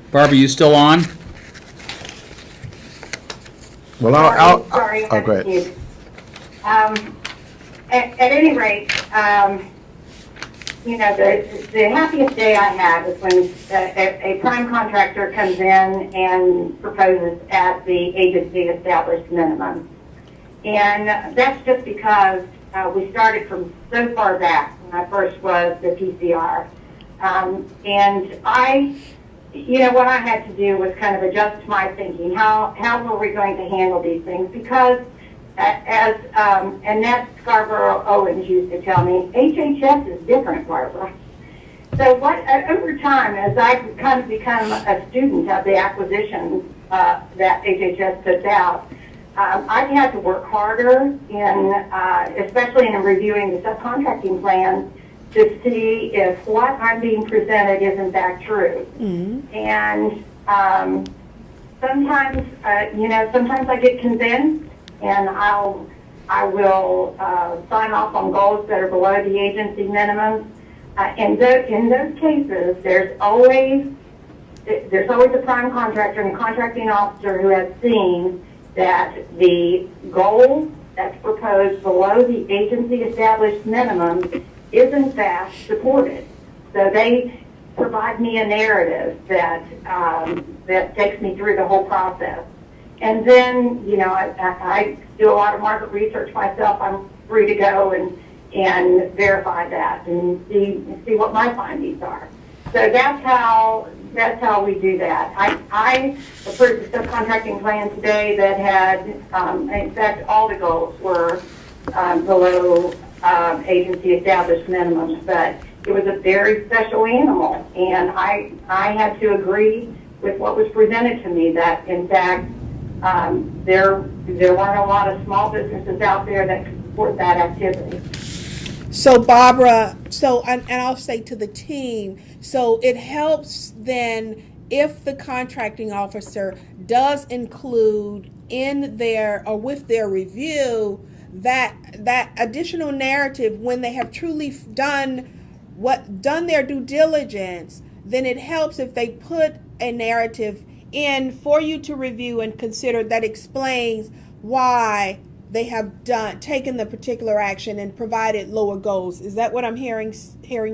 Barbara, you still on? Well, Sorry, oh, go ahead. At any rate, you know, the happiest day I had was when a prime contractor comes in and proposes at the agency established minimum. And that's just because we started from so far back when I first was the PCR. And you know, what I had to do was kind of adjust my thinking. How were we going to handle these things? Because as Annette Scarborough Owens used to tell me, HHS is different, Barbara. So over time, as I've kind of become a student of the acquisitions that HHS puts out, I've had to work harder especially in reviewing the subcontracting plan, to see if what I'm being presented is in fact true. Mm-hmm. And sometimes, sometimes I get convinced, and I will sign off on goals that are below the agency minimums. In those cases, there's always a prime contractor and a contracting officer who has seen that the goal that's proposed below the agency established minimum is in fact supported. So they provide me a narrative that takes me through the whole process. And then, I do a lot of market research myself. I'm free to go and verify that and see what my findings are. So that's how we do that. I approved a subcontracting plan today that had, in fact, all the goals were below agency established minimums, but it was a very special animal, and I had to agree with what was presented to me, that in fact there weren't a lot of small businesses out there that could support that activity. So Barbara, and I'll say to the team, so it helps then if the contracting officer does include in their or with their review that additional narrative when they have truly done their due diligence, then it helps if they put a narrative in for you to review and consider that explains why they have taken the particular action and provided lower goals. Is that what I'm hearing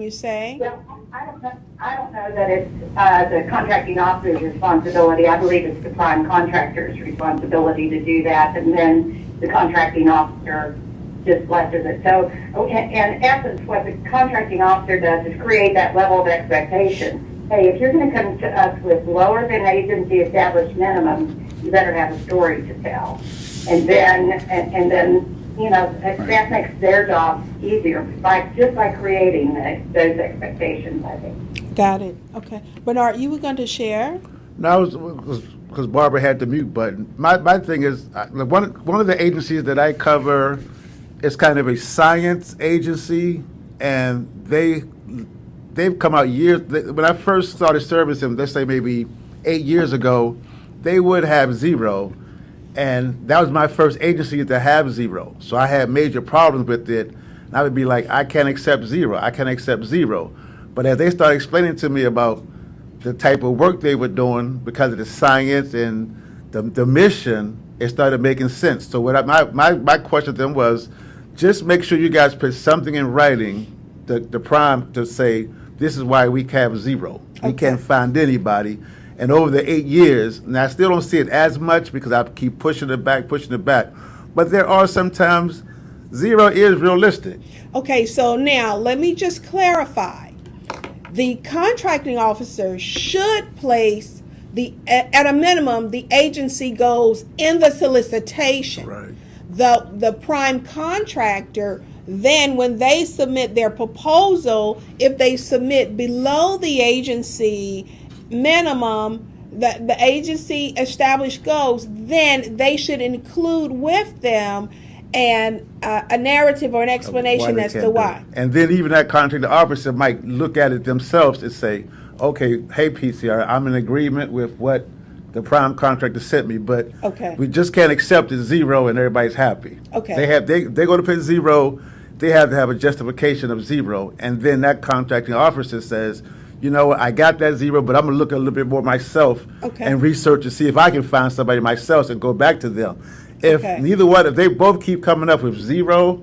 you say? Well, I don't know that it's the contracting officer's responsibility. I believe it's the prime contractor's responsibility to do that, and then the contracting officer just blesses it. So, in essence, what the contracting officer does is create that level of expectation. Hey, if you're going to come to us with lower than agency established minimums, you better have a story to tell. And then, that makes their job easier just by creating those expectations, I think. Got it. Okay. Bernard, you were going to share? No, because Barbara had the mute button. My thing is, one of the agencies that I cover is kind of a science agency, and they've come out years. When I first started servicing, let's say maybe 8 years ago, they would have zero. And that was my first agency to have zero. So I had major problems with it. And I would be like, I can't accept zero. I can't accept zero. But as they started explaining to me about the type of work they were doing because of the science and the mission, it started making sense. So what my question to them was, just make sure you guys put something in writing, the prime, to say, this is why we have zero. Okay. We can't find anybody. And over the 8 years, and I still don't see it as much because I keep pushing it back. But there are sometimes zero is realistic. Okay, so now let me just clarify. The contracting officer should place at a minimum, the agency goals in the solicitation. Right. The prime contractor, then when they submit their proposal, if they submit below the agency minimum, the agency established goals, then they should include with them a narrative or an explanation as to why. And then even that contracting officer might look at it themselves and say, okay, hey PCR, I'm in agreement with what the prime contractor sent me, but we just can't accept it zero and everybody's happy. Okay. They're going to put zero, they have to have a justification of zero, and then that contracting officer says, you know, I got that zero, but I'm going to look a little bit more myself and research to see if I can find somebody myself and go back to them. If neither one, if they both keep coming up with zero,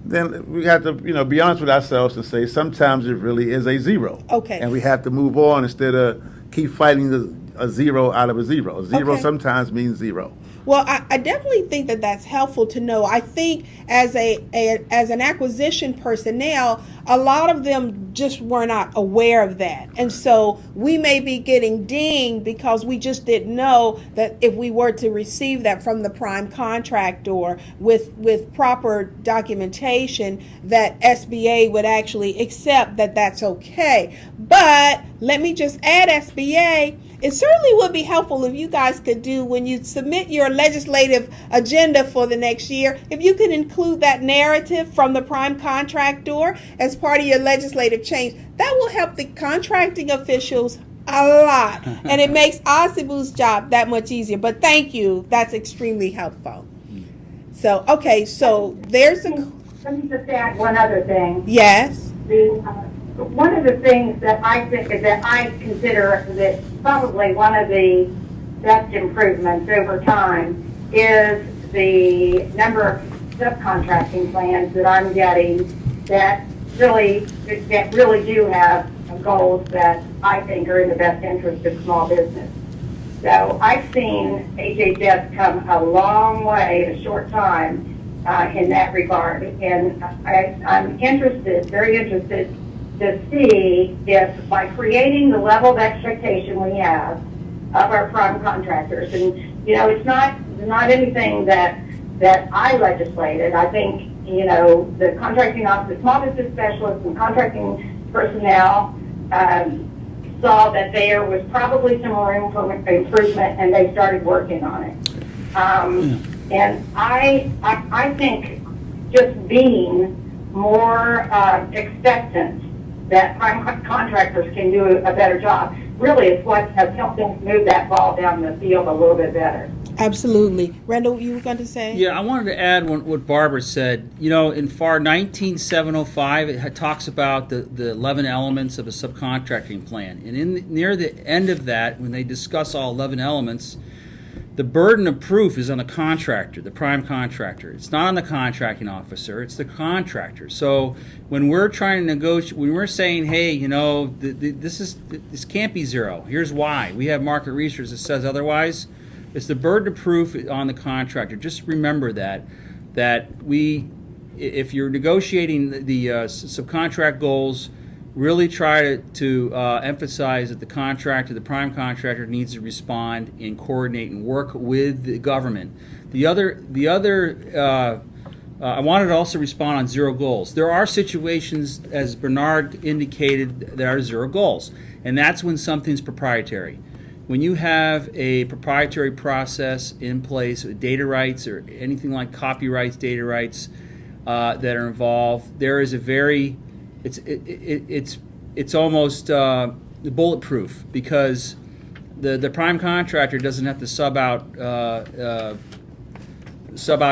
then we have to, be honest with ourselves and say sometimes it really is a zero. Okay. And we have to move on instead of keep fighting a zero out of a zero. Zero sometimes means zero. Well, I definitely think that that's helpful to know. I think as an acquisition personnel, a lot of them just were not aware of that. And so we may be getting dinged because we just didn't know that if we were to receive that from the prime contractor with proper documentation, that SBA would actually accept that that's okay. But let me just add, SBA, it certainly would be helpful if you guys could do, when you submit your your legislative agenda for the next year, if you can include that narrative from the prime contractor as part of your legislative change, that will help the contracting officials a lot. And it makes Osibu's job that much easier. But thank you. That's extremely helpful. So, okay, so there's a... Let me just add one other thing. Yes. One of the things that I consider that probably one of the best improvements over time is the number of subcontracting plans that I'm getting that really do have goals that I think are in the best interest of small business. So I've seen HHS come a long way in a short time in that regard, and I'm very interested to see if by creating the level of expectation we have of our prime contractors, and it's not anything that I legislated. I think the contracting office, the small business specialists, and contracting personnel saw that there was probably some more improvement, and they started working on it. And I think just being more expectant that prime contractors can do a better job really is what has helped them move that ball down the field a little bit better. Absolutely. Randall, you were going to say? Yeah, I wanted to add what Barbara said. In FAR 19705, it talks about the 11 elements of a subcontracting plan. And near the end of that, when they discuss all 11 elements, the burden of proof is on the contractor, the prime contractor. It's not on the contracting officer, it's the contractor. So when we're trying to negotiate, when we're saying, hey, this can't be zero, here's why. We have market research that says otherwise. It's the burden of proof on the contractor. Just remember that if you're negotiating the subcontract goals, really try to emphasize that the prime contractor, needs to respond and coordinate and work with the government. I wanted to also respond on zero goals. There are situations, as Bernard indicated, there are zero goals, and that's when something's proprietary. When you have a proprietary process in place, data rights or anything like copyrights, data rights that are involved, there is it's almost bulletproof, because the prime contractor doesn't have to sub out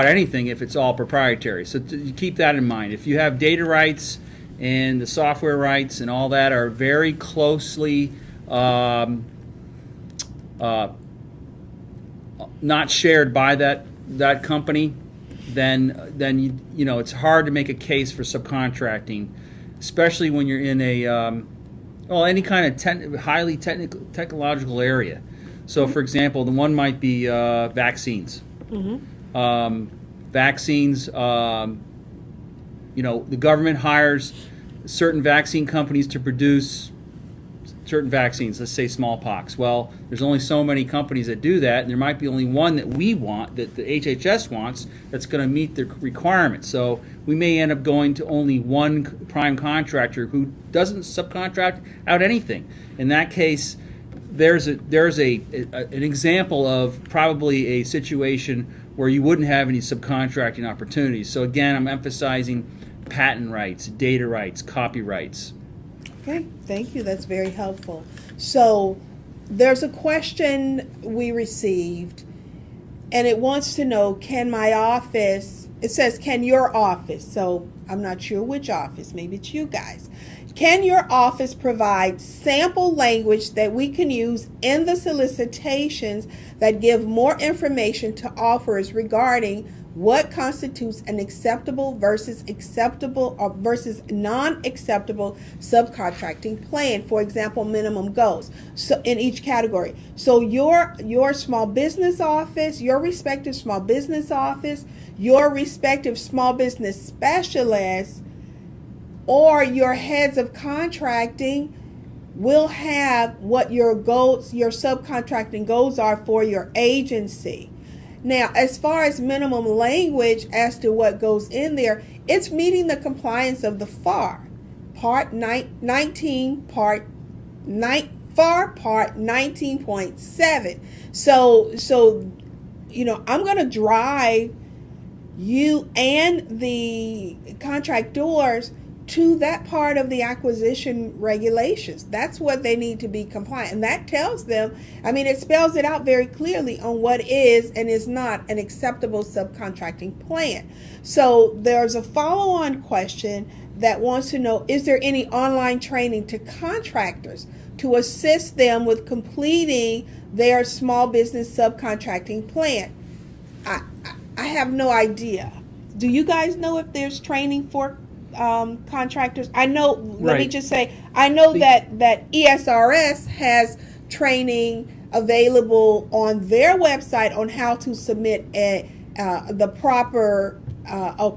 anything if it's all proprietary. So you keep that in mind. If you have data rights and the software rights and all that are very closely not shared by that company, then it's hard to make a case for subcontracting, especially when you're in any kind of highly technological area. So, for example, the one might be vaccines. Mm-hmm. Vaccines. The government hires certain vaccine companies to produce certain vaccines, let's say smallpox. Well, there's only so many companies that do that, and there might be only one that we want, that the HHS wants, that's going to meet the requirements. So we may end up going to only one prime contractor who doesn't subcontract out anything. In that case, there's an example of probably a situation where you wouldn't have any subcontracting opportunities. So again, I'm emphasizing patent rights, data rights, copyrights. Okay, thank you. That's very helpful. So there's a question we received, and it wants to know, can your office, so I'm not sure which office, maybe it's you guys, can your office provide sample language that we can use in the solicitations that give more information to offers regarding what constitutes an acceptable versus non-acceptable subcontracting plan? For example, minimum goals. So in each category. So your small business office, your respective small business office, your respective small business specialist, or your heads of contracting will have what your goals, your subcontracting goals are for your agency. Now, as far as minimum language as to what goes in there, it's meeting the compliance of the FAR, Part 19, FAR Part 19.7. So I'm going to drive you and the contractors to that part of the acquisition regulations. That's what they need to be compliant. And that tells them, it spells it out very clearly on what is and is not an acceptable subcontracting plan. So there's a follow-on question that wants to know, is there any online training to contractors to assist them with completing their small business subcontracting plan? I have no idea. Do you guys know if there's training for contractors? I know, let me just say, I know that ESRS has training available on their website on how to submit the proper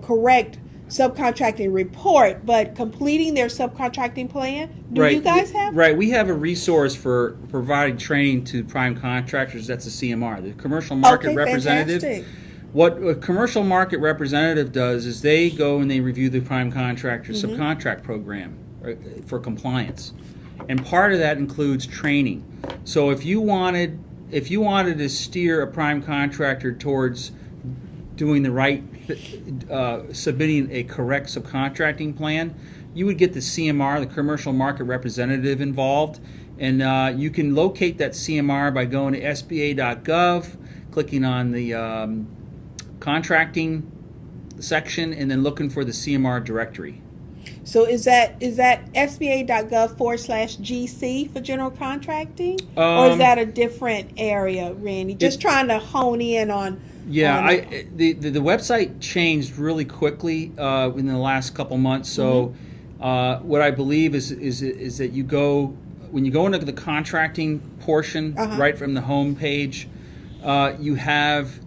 correct subcontracting report, but completing their subcontracting plan, do you guys have? Right, we have a resource for providing training to prime contractors. That's the CMR, the Commercial Market Representative. Fantastic. What a commercial market representative does is they go and they review the prime contractor subcontract program for compliance, and part of that includes training. So if you wanted to steer a prime contractor towards doing the right, submitting a correct subcontracting plan, you would get the CMR, the commercial market representative, involved, and you can locate that CMR by going to SBA.gov, clicking on the contracting section, and then looking for the CMR directory. So is that SBA.gov/GC for general contracting, or is that a different area, Randy? Just trying to hone in on. Yeah, the website changed really quickly in the last couple months. So what I believe is that when you go into the contracting portion right from the home page, you have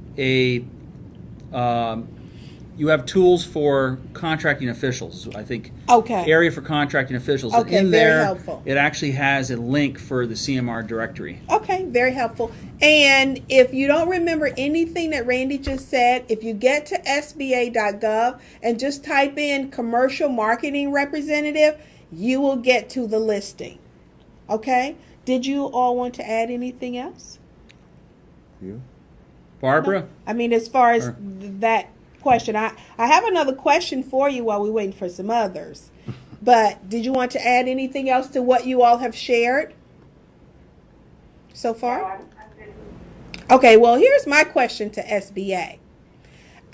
you have tools for contracting officials, I think. Okay. Area for contracting officials. Okay, and in very there, helpful. It actually has a link for the CMR directory. Okay, very helpful. And if you don't remember anything that Randy just said, if you get to SBA.gov and just type in commercial marketing representative, you will get to the listing. Okay? Did you all want to add anything else? You? Barbara? No. As far as that question, I have another question for you while we're waiting for some others. But did you want to add anything else to what you all have shared so far? Okay, well, here's my question to SBA.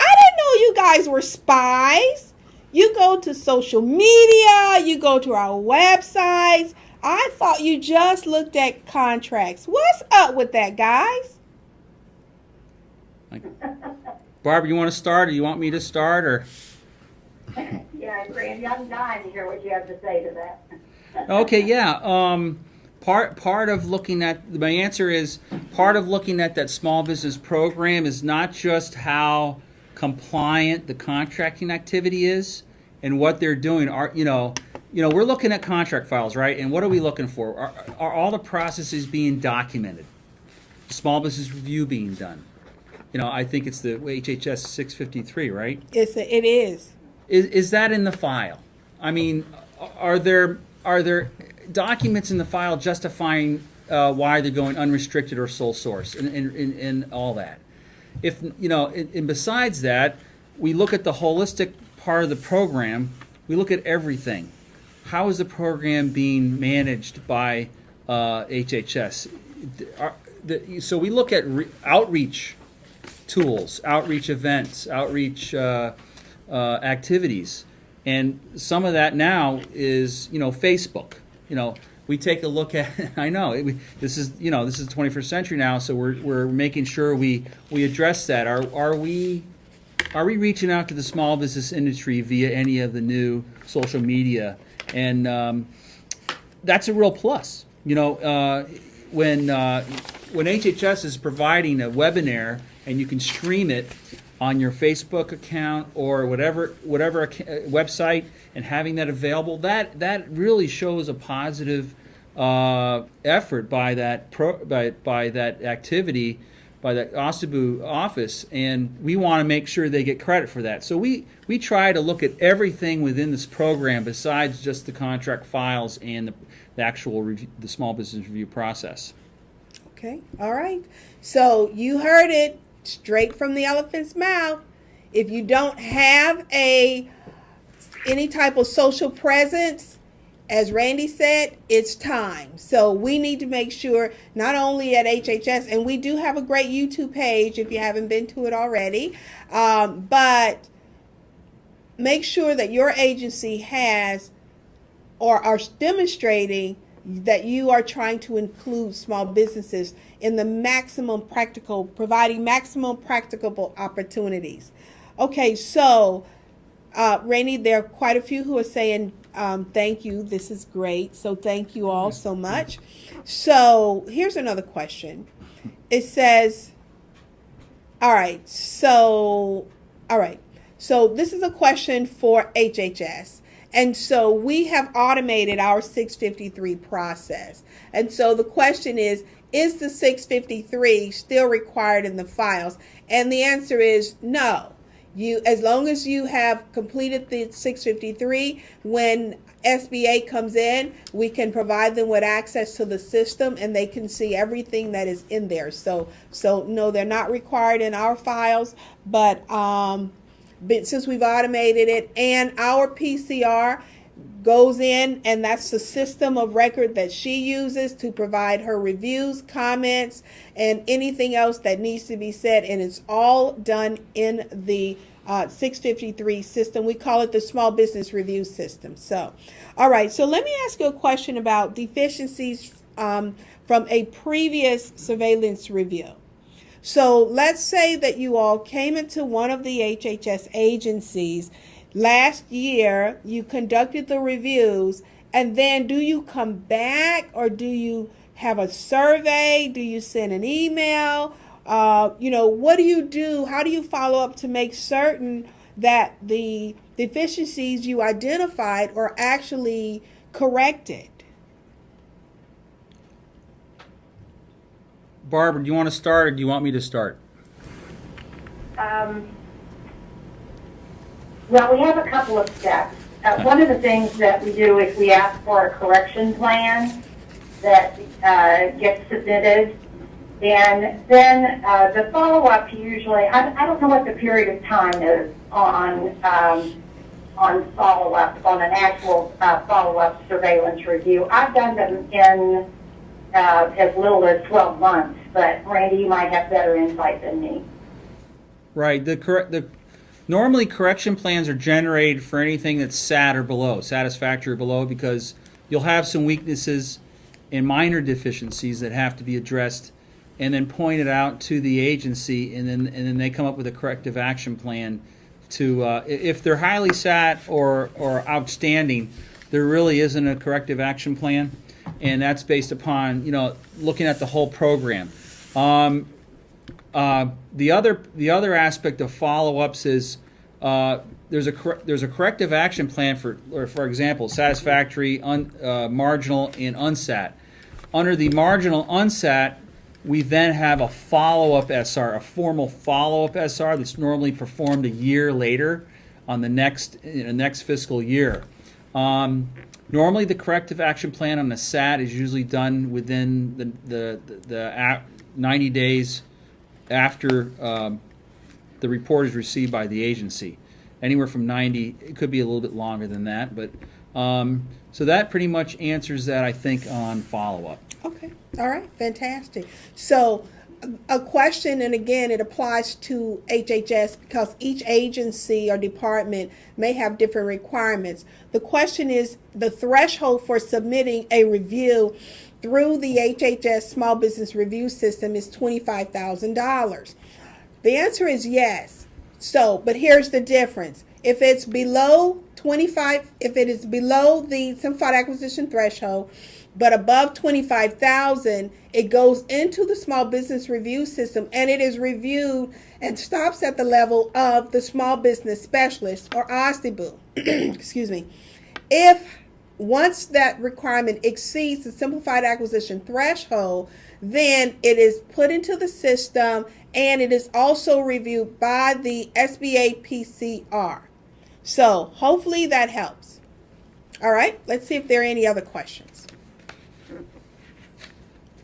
I didn't know you guys were spies. You go to social media, you go to our websites. I thought you just looked at contracts. What's up with that, guys? Barbara, you want to start, or you want me to start, or? Yeah, Randy, I'm dying to hear what you have to say to that. Okay, yeah. Part of looking at, my answer is, part of looking at that small business program is not just how compliant the contracting activity is and what they're doing. We're looking at contract files, right? And what are we looking for? Are all the processes being documented? Small business review being done? I think it's the HHS 653, right? It is. Is that in the file? Are there documents in the file justifying why they're going unrestricted or sole source and all that? And besides that, we look at the holistic part of the program. We look at everything. How is the program being managed by HHS? So we look at outreach tools, outreach events, outreach activities, and some of that now is Facebook. We take a look at. I know this is the 21st century now, so we're making sure we address that. Are we reaching out to the small business industry via any of the new social media? And that's a real plus. When HHS is providing a webinar and you can stream it on your Facebook account or whatever website, and having that available, that really shows a positive effort by that activity, by that OSTBU office, and we want to make sure they get credit for that. So we try to look at everything within this program besides just the contract files and the actual the small business review process. Okay, all right. So you heard it. straight from the elephant's mouth. If you don't have any type of social presence, as Randy said, it's time. So we need to make sure, not only at HHS, and we do have a great YouTube page if you haven't been to it already, but make sure that your agency has or are demonstrating that you are trying to include small businesses in the providing maximum practicable opportunities. Okay, so Rainey, there are quite a few who are saying thank you. This is great. So thank you all so much. So here's another question. It says, all right. So this is a question for HHS. And so we have automated our 653 process. And so the question is the 653 still required in the files? And the answer is no. As long as you have completed the 653, when SBA comes in, we can provide them with access to the system and they can see everything that is in there. So no, they're not required in our files, but since we've automated it, and our PCR goes in, and that's the system of record that she uses to provide her reviews, comments, and anything else that needs to be said, and it's all done in the 653 system. We call it the Small Business Review System. So, all right, so let me ask you a question about deficiencies from a previous surveillance review. So let's say that you all came into one of the HHS agencies last year, you conducted the reviews, and then do you come back, or do you have a survey? Do you send an email? What do you do? How do you follow up to make certain that the deficiencies you identified are actually corrected? Barbara, do you want to start, or do you want me to start? Well, we have a couple of steps. One of the things that we do is we ask for a correction plan that gets submitted. And then the follow-up usually, I don't know what the period of time is on follow-up, on an actual follow-up surveillance review. I've done them in as little as 12 months, but Randy, you might have better insight than me. Right. Normally correction plans are generated for anything that's SAT or below, satisfactory or below, because you'll have some weaknesses and minor deficiencies that have to be addressed and then pointed out to the agency, and then they come up with a corrective action plan to if they're highly SAT or outstanding, there really isn't a corrective action plan, and that's based upon looking at the whole program. The other aspect of follow-ups is there's a corrective action plan for example, satisfactory, marginal, and unsat. Under the marginal unsat, we then have a follow-up SR, a formal follow-up SR that's normally performed a year later on the next fiscal year. Normally, the corrective action plan on the SAT is usually done within the 90 days after the report is received by the agency. Anywhere from 90, it could be a little bit longer than that, but so that pretty much answers that, I think, on follow-up. Okay. All right. Fantastic. So a question, and again, it applies to HHS because each agency or department may have different requirements. The question is, the threshold for submitting a review through the HHS Small Business Review System is $25,000. The answer is yes. So, but here's the difference. If it's below 25, if it is below the simplified acquisition threshold, but above 25,000, it goes into the Small Business Review System, and it is reviewed and stops at the level of the Small Business Specialist, or OSDBU. Excuse me. If once that requirement exceeds the simplified acquisition threshold, then it is put into the system, and it is also reviewed by the SBA PCR. So hopefully that helps. All right, let's see if there are any other questions.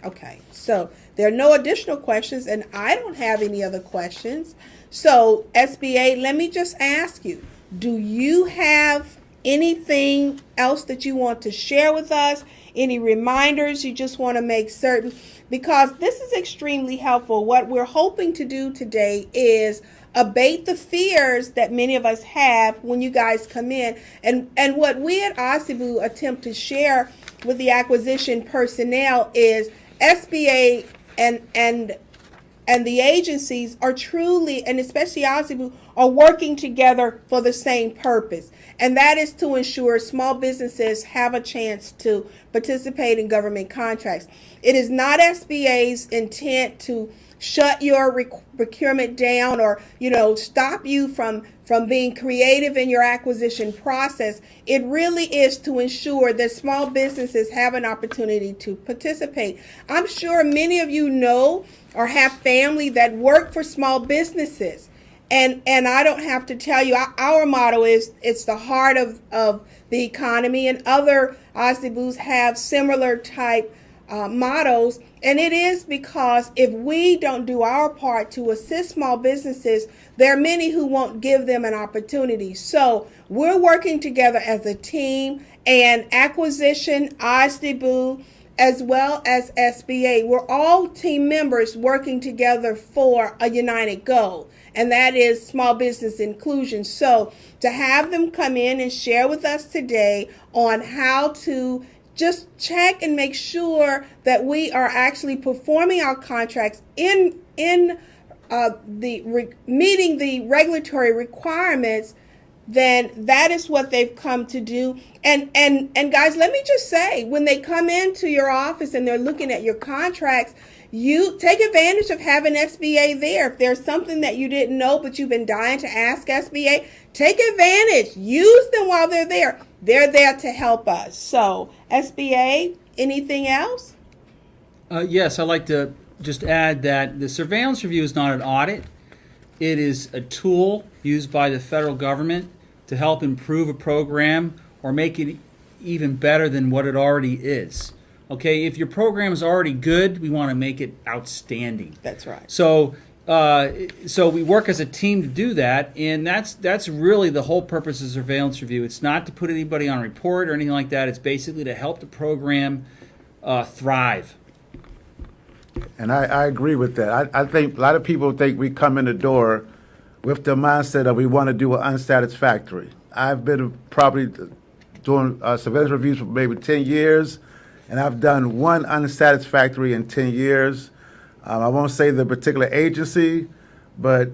Okay, so there are no additional questions, and I don't have any other questions. So, SBA, let me just ask you, do you have anything else that you want to share with us? Any reminders you just want to make certain? Because this is extremely helpful. What we're hoping to do today is abate the fears that many of us have when you guys come in. And what we at OSIBU attempt to share with the acquisition personnel is SBA and the agencies are truly, and especially OSIBU, are working together for the same purpose. And that is to ensure small businesses have a chance to participate in government contracts. It is not SBA's intent to shut your procurement down or, stop you from being creative in your acquisition process. It really is to ensure that small businesses have an opportunity to participate. I'm sure many of you know or have family that work for small businesses. And I don't have to tell you, our motto is it's the heart of the economy, and other OSIBUs have similar type mottos. And it is because if we don't do our part to assist small businesses, there are many who won't give them an opportunity. So we're working together as a team, and acquisition, OSIBU, as well as SBA. We're all team members working together for a united goal, and that is small business inclusion. So to have them come in and share with us today on how to just check and make sure that we are actually performing our contracts in meeting the regulatory requirements, then that is what they've come to do. And guys, let me just say, when they come into your office and they're looking at your contracts, you take advantage of having SBA there. If there's something that you didn't know but you've been dying to ask SBA, take advantage. Use them while they're there. They're there to help us. So, SBA, anything else? Yes, I'd like to just add that the surveillance review is not an audit. It is a tool used by the federal government to help improve a program or make it even better than what it already is. Okay, if your program is already good, we want to make it outstanding. That's right. So we work as a team to do that, and that's really the whole purpose of surveillance review. It's not to put anybody on a report or anything like that. It's basically to help the program thrive. And I agree with that. I think a lot of people think we come in the door with the mindset of we want to do an unsatisfactory. I've been probably doing surveillance reviews for maybe 10 years, and I've done one unsatisfactory in 10 years. I won't say the particular agency, but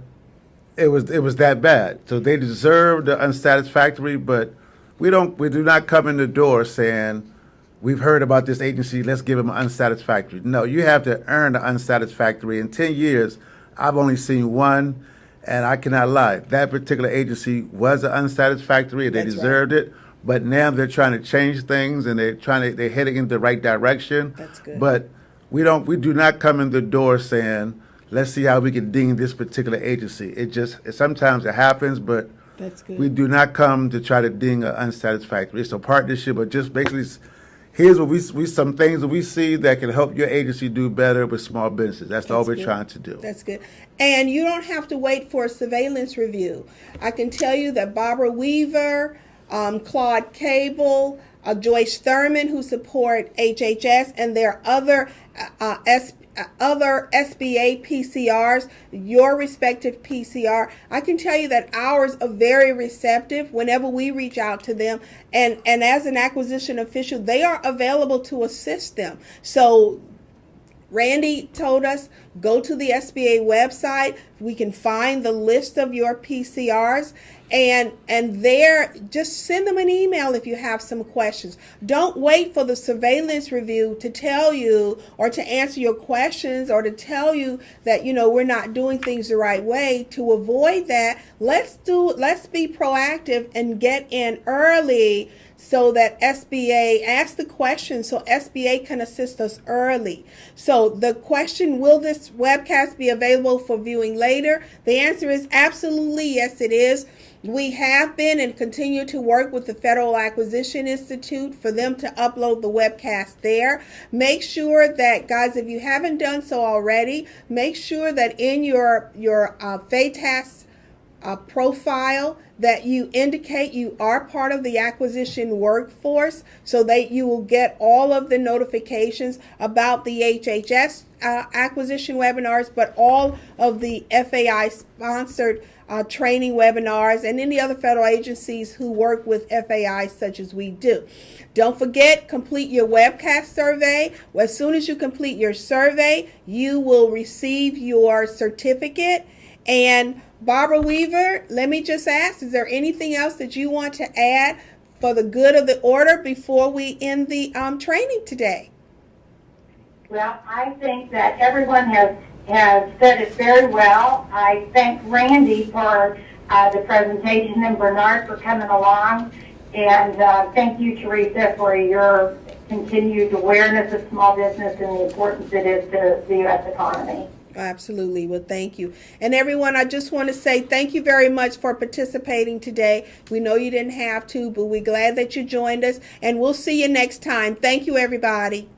it was that bad. So they deserve the unsatisfactory, but we do not come in the door saying, we've heard about this agency, let's give them an unsatisfactory. No, you have to earn the unsatisfactory. In 10 years, I've only seen one, and I cannot lie. That particular agency was an unsatisfactory, and they deserved it. But now they're trying to change things, and they're heading in the right direction. That's good. But we do not come in the door saying, let's see how we can ding this particular agency. Sometimes it happens, but That's good. we do not come to try to ding an unsatisfactory. It's a partnership, but just basically, here's what we some things that we see that can help your agency do better with small businesses. That's all we're trying to do. That's good. And you don't have to wait for a surveillance review. I can tell you that Barbara Weaver, Claude Cable, Joyce Thurman, who support HHS, and there are other SBA PCRs, your respective PCR. I can tell you that ours are very receptive whenever we reach out to them. And as an acquisition official, they are available to assist them. So Randy told us, go to the SBA website. We can find the list of your PCRs. And there, just send them an email if you have some questions. Don't wait for the surveillance review to tell you or to answer your questions or to tell you that, we're not doing things the right way. To avoid that, let's be proactive and get in early so that SBA ask the question so SBA can assist us early. So the question, will this webcast be available for viewing later? The answer is absolutely yes, it is. We have been and continue to work with the Federal Acquisition Institute for them to upload the webcast there. Make sure that, guys, if you haven't done so already, make sure that in your FATAS profile that you indicate you are part of the acquisition workforce so that you will get all of the notifications about the HHS acquisition webinars, but all of the FAI sponsored training webinars and any other federal agencies who work with FAI such as we do. Don't forget, complete your webcast survey. As soon as you complete your survey, you will receive your certificate. And Barbara Weaver, let me just ask, is there anything else that you want to add for the good of the order before we end the training today? Well, I think that everyone has said it very well. I thank Randy for the presentation and Bernard for coming along. And thank you, Teresa, for your continued awareness of small business and the importance it is to the U.S. economy. Absolutely. Well, thank you. And everyone, I just want to say thank you very much for participating today. We know you didn't have to, but we're glad that you joined us, and we'll see you next time. Thank you, everybody.